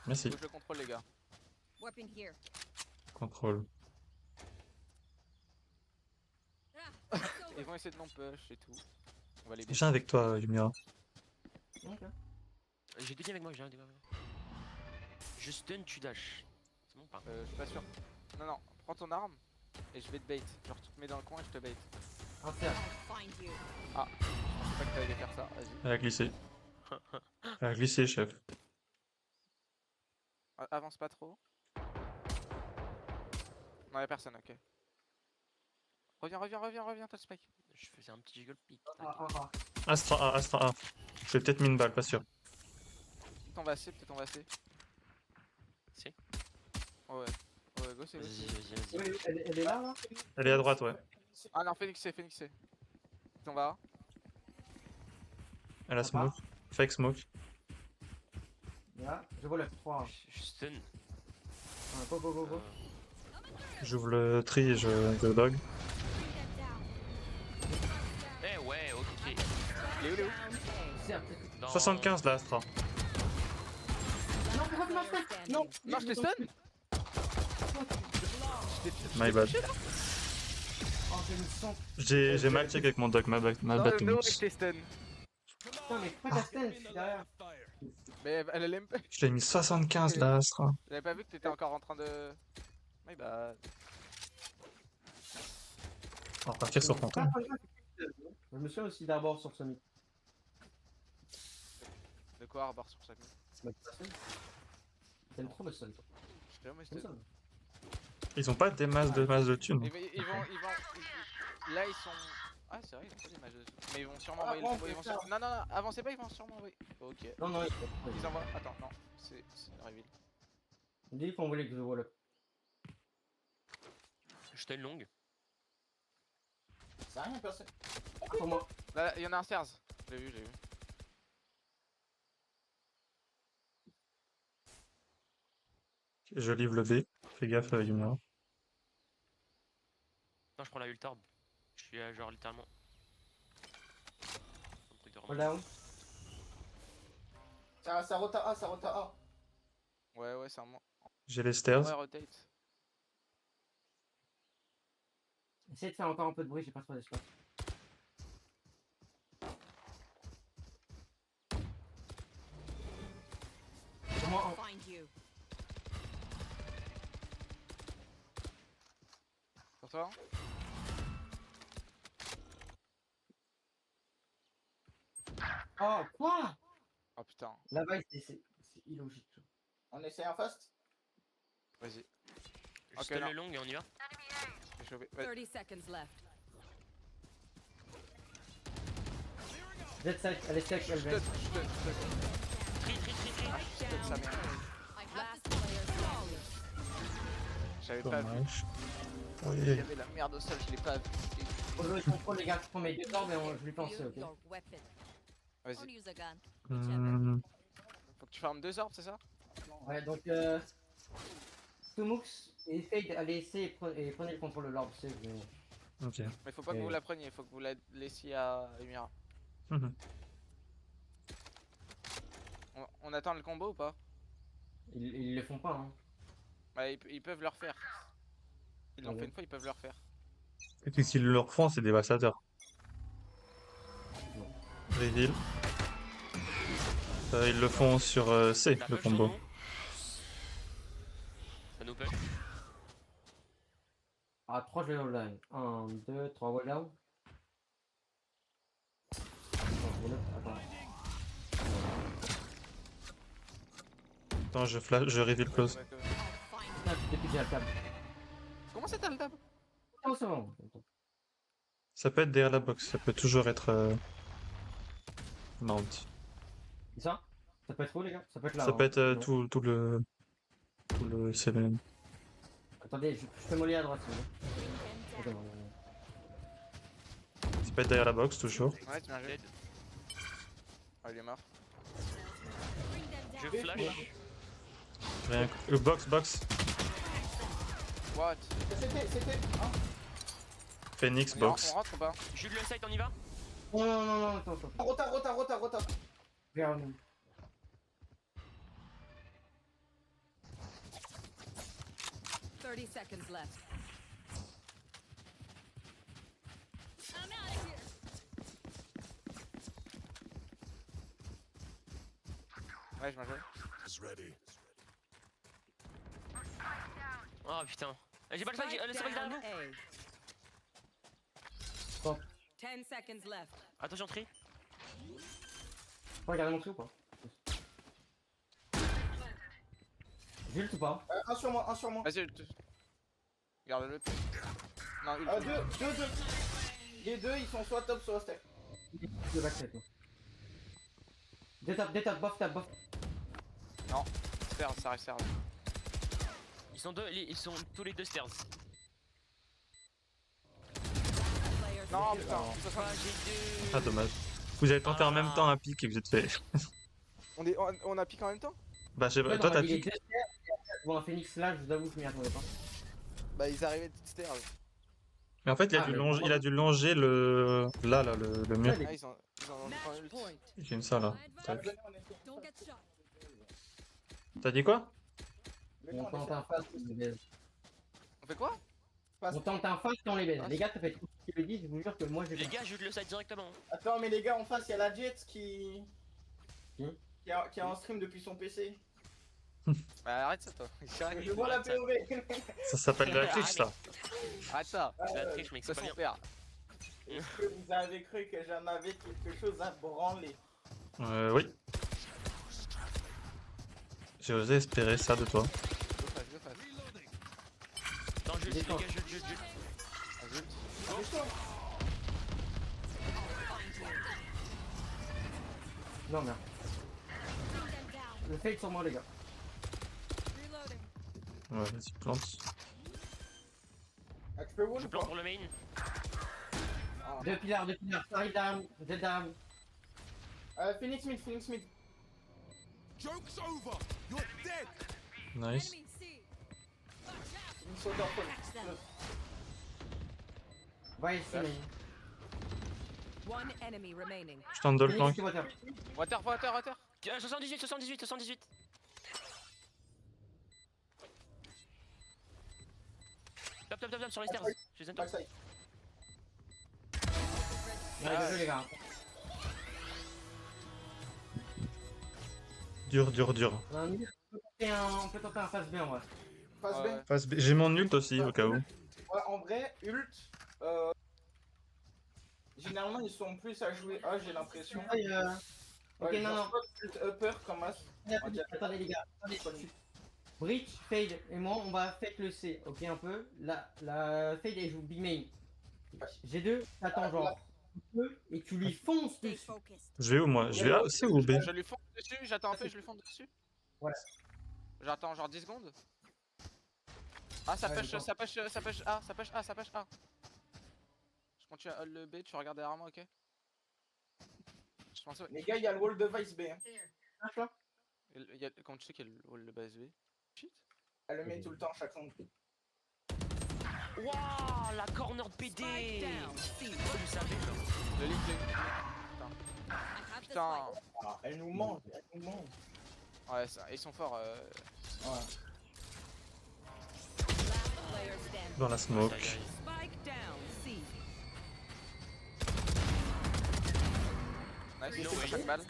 Merci. Faut que je le contrôle, les gars. Weapon here. Contrôle. Ah, Ils vont essayer de non push et tout. On va les Viens avec toi, Yumira. Ok. J'ai des gars avec moi, j'ai un des gars avec moi. Je stun, tu dash. C'est bon ou pas? Je suis pas sûr. Non, non, prends ton arme et je vais te bait. Genre, tu te mets dans le coin et je te bait. Un cerf. I'll find you. Je pensais pas que t'allais faire ça, vas-y. Elle a glissé. Elle a glissé, chef. Avance pas trop. Non, y'a personne, ok. Reviens, t'as le spike. Je faisais un petit jiggle pick. Astra A, Astra A. J'ai peut-être mis une balle, pas sûr. Peut-être on va assez, peut-être on va assez. Si. Ouais, ouais, go, c'est go. Vas-y, c'est- vas-y, vas-y. Elle est là, là. Elle est à droite, ouais. Ah non, Phoenix c'est. T'en vas. Elle a smoke. Fake smoke. Là, je vois la 3. Je stun. Go, go, go, go. J'ouvre le tri et je dog. Eh ouais, ok. Il est où, Cerf, Dans- 75 là, Astra. non, pourquoi tu m'as fait? Non, Non, je t'ai stun. My bad. Oh, j'ai mis 100. J'ai mal check avec mon dog, ma bad Non, to no, miss. je t'ai stun. Putain, mais pourquoi t'as stun? Je suis derrière. Mais elle aime pas. Je l'ai mis 75 là, Astra. J'avais pas vu que t'étais encore en train de. My bad. On va repartir sur Fantôme. Je me souviens aussi d'abord sur Sonic. De quoi Arbor sur sa T'aimes trop le Sonic. Je t'ai moi, je Comme t'ai. ça. Ils ont pas des masses de thunes. Ils vont. Là, ils sont. Ah, c'est vrai, ils ont pas des mages de. Mais ils vont sûrement envoyer le combo. Ils vont Non, non, non, avancez pas, ils vont sûrement envoyer. Ok. Non, non, Ils envoient. Attends, non, c'est une reveal. dis qu'on voulait que je vois le. Je stun longue. C'est rien, personne. Pour moi. Là, il y en a un stairs. Je l'ai vu. Je livre le B. Fais gaffe, Yumira. Non, je prends la ultorb. Je suis genre littéralement. Un truc de Hold down. Ça rota A, ça rota A. Ouais, c'est un moment. J'ai les stairs. Ouais, rotate. Essaye de faire encore un peu de bruit, j'ai pas trop d'espace. Pour moi, I'll find you. Pour toi oh, quoi? Oh putain, Là-bas, c'est illogique. On essaie un fast. vas-y. Je Ok, stun non. le long et on y va. J'ai chauffé. Vas-y. 30 seconds left. Jet sec, elle est sec, elle Je vient. te. Je te sa mère. Last player standing. J'avais pas vu. Dommage. Il y Oui. avait la merde au sol, je l'ai pas vu. Aujourd'hui, je contrôle les gars, je prends mes deux orbes et je lui pense, View ok? your weapon. Or Vas-y. use a gun. Hmm, Faut que tu farmes 2 orbes, c'est ça? Ouais, donc, Tumux et Fade, allez essayer et prenez le contrôle de l'orbe, c'est bon. Ok. Mais faut pas que Et- vous la preniez, faut que vous la laissiez à Emira. Mhm. On attend le combo ou pas? Ils le font pas, hein. Bah, ils peuvent le refaire. Ils l'ont Ouais. fait une fois, ils peuvent le refaire. Et puis s'ils le refont, c'est dévastateur. Non. Reveal. Ils le font sur C, La le push combo. en haut. Ça nous push. Ah, 3 je vais hold line. 1, 2, 3 hold down. Attends. Attends, je reveal close. I'll find Putain, depuis que j'ai la table. Comment c'est t'as le tab? Oh, Non, c'est bon. Ça peut être derrière la box, ça peut toujours être mount. C'est ça? Ça peut être où, les gars? Ça peut être là. Ça hein. peut être Non. tout le CVM. Attendez, je fais molly à droite. si vous voulez. Ok, bon, bon, bon. Ça peut être derrière la box toujours. Ouais, tu m'as joué. Dead. Ah, il est mort. Je flash. Rien. Box. What? C'était. Hein Phoenix On box. rentre ou pas? Jules le site, on y va? Non, attends. Rota. Vers nous. Thirty seconds left. I'm out of here. Ouais, je m'en joué. Oh putain. J'ai pas le spike, le spike derrière down vous. A. Stop. 10 seconds left. Attention, tri. Faut regarder mon tri ou pas? Jules ou pas? Un sur moi. Vas-y, garde-le. Non, ult. Deux. Les deux, ils sont soit top, soit stack. Je backstep. Deux tapes, bof. Stairs, ça reste stairs. Ils sont tous les deux stairs. Players Non, standing. putain. Ah, j'ai deux. Ah dommage. Vous avez tenté en même temps un pic et vous êtes fait. On a piqué en même temps? Bah je sais pas, Ouais, toi non, t'as il est piqué. deux stairs, et après, je vois un phoenix là, je vous avoue, je m'y attendais pas. Bah, ils arrivaient de stairs. Mais en fait il a, Ah, dû, mais longer, pourquoi il a dû longer le mur. Ouais, Ah, ils ont pris Match ult. point. Il y a une ça là. Tac. Venez, on essaie. Don't get shot. T'as dit quoi? Venez, On on tente essaie. un face, on les baise. On fait quoi? On tente un face, on les baise. Ah, Les gars, ça fait tout ce qu'ils le disent, je vous jure que moi j'ai Les pas. gars, Jules le site directement. Attends, mais les gars, en face, il y a la Jet qui. Qui Qui a en stream depuis son PC. Bah, arrête ça, toi. Je vois la POV. Ça s'appelle de la triche ça. Arrête ça. C'est la triche, mec, c'est C'est pas son bien. père. Est-ce que vous avez cru que j'en avais quelque chose à branler? Oui. J'ai osé espérer ça de toi. Go face. Non, Jules, les Défense. gars, Jules. Adulte. Non, merde. Le fake sur moi, les gars. Reloading. Ouais, vas-y, plante. Ah, tu peux wall Je ou plante pas? pour le main. Deux pilars, ça arrive derrière nous, vous êtes derrière nous. Phoenix mid. Nice. Enemy C. Une saute en fall. Va ici, mais. One enemy remaining. Je tente de le Phoenix, tank. tu vois, terre. Water. 78. Top sur les stairs. Je les entends. Backside. Ouais, désolé, les gars. Dur. On peut tenter un face B en vrai. Face Ouais. B. Face B. J'ai mon ult aussi au cas où. Ouais, en vrai, ult. Généralement, ils sont plus à jouer A, j'ai l'impression. Ok, Ouais, non. genre, soit ult upper comme as. Attendez, les gars. Breach, Fade et moi, on va fake le C, ok, un peu. La Fade, elle joue Big Main. G2, t'attends genre un peu et tu lui fonces Stay dessus. focused. Je vais où moi? Je vais A, C ou B? Je lui fonce dessus, j'attends un peu, je lui fonce dessus. Voilà. J'attends genre 10 secondes. Ah, ça Ouais, pêche d'accord. A. Je continue à le B, tu regardes derrière moi, ok? Je pense ouais. Les gars, il y a le wall device B. Hein. Comment tu sais qu'il y a le base B? Shit. Elle le met tout le temps, chaque round. Wouah, la corner Spike PD. down. C. Vous savez, genre. Le link. I have the Putain. spike. Ah, elle nous mange. Ouais, ils sont forts. Ouais. Last player standing. Dans la smoke. Spike down. C. Nice, No c'est way. chaque balle.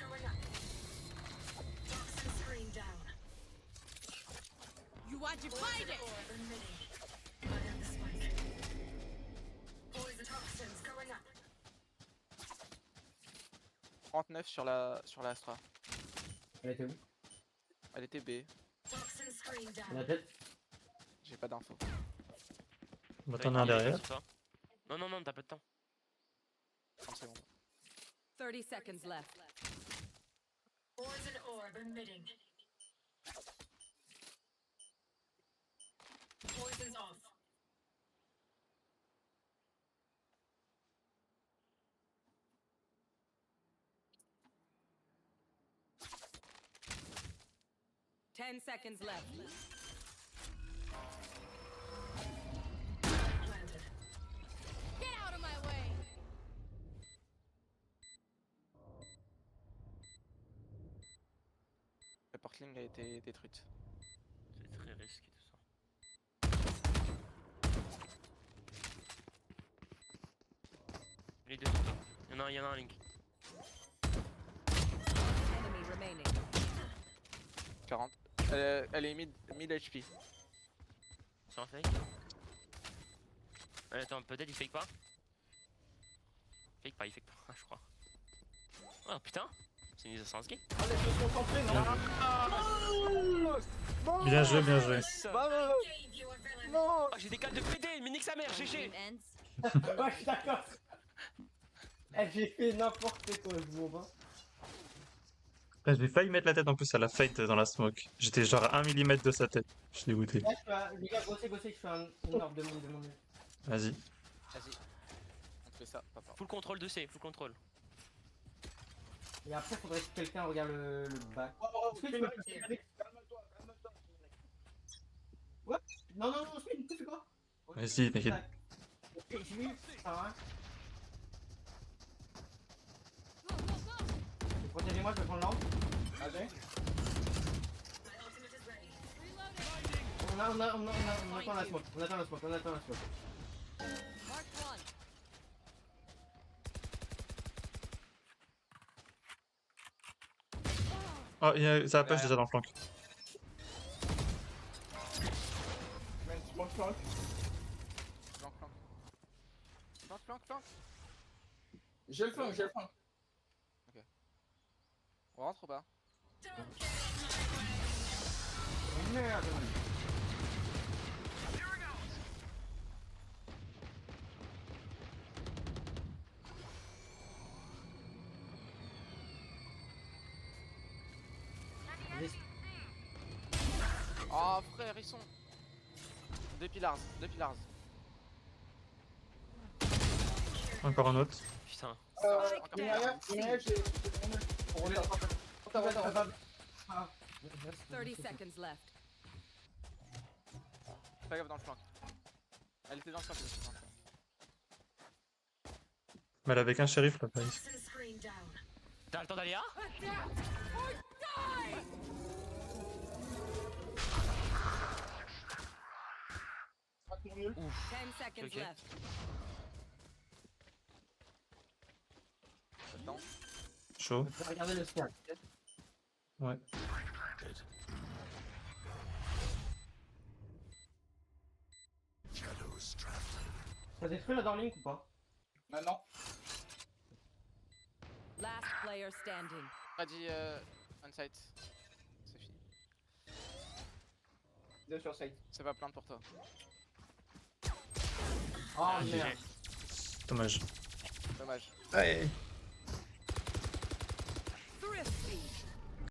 You want to fight it? 39 sur la Astra. Elle était où? Elle était B. La tête? J'ai pas d'infos. Bah t'en as un derrière. Sur toi. Non, non, non, t'as pas de temps. 30 secondes. 30 seconds left. Poison orb emitting. Poison's off. Ten seconds left. Planted. Get out of my way. La portling a été détruite. C'est très risqué tout ça. Les deux sont top. Il y en a un Link. Enemy remaining. 40. Elle est mid HP. C'est un fake. Attends, peut-être il fake pas. Il fake pas, je crois. Oh putain, c'est une assassin's game. Ah, les choses sont concentrées, non? Bien joué, bien joué. Gave you a villain. Non. Oh, j'ai des calmes de PD, mais nique sa mère, GG. Ends. Ouais, je suis d'accord. Eh, j'ai fait n'importe quoi, je vous vois. J'ai failli mettre la tête en plus à la fight dans la smoke. J'étais genre à 1 mm de sa tête. Je suis dégoûté. Là, je fais les gars, bossez, je fais une orbe de monde. Vas-y. Vas-y. On te fait ça, papa. Full contrôle de C, full contrôle. Et après, faudrait que quelqu'un regarde le bac. Oh, Est-ce que tu calme-toi, peux- calme-toi. Non, Spin, tu fais quoi? Vas-y, t'inquiète. Ok, j'ai vu, ça va. Protégez-moi, je vais prendre l'ampe. Allez. My ultimate is ready. On attend la smoke, on attend la smoke. Mark one. Oh, ça va push déjà dans le flanc. Man, tu prends le flanc. Flank. J'ai le flanc. On rentre ou pas? Merde. Oh frère, ils sont. Deux pillars. Encore un autre. Putain. Derrière, j'ai... On est 30 seconds left. Fais gaffe dans le flanc. Elle était dans le flanc. Mais elle avait qu'un shérif là, Paris. Toxin screen down. T'as le temps d'aller là? nul. 10 seconds Ok. left. Attends. Chaud. Je vais regarder le scan. Ouais. T'as détruit la Darlink ou pas? Maintenant. Last player standing. Ready on site. C'est fini. 2 sur site. C'est pas plainte pour toi. Oh merde. Dommage. Dommage. Allez.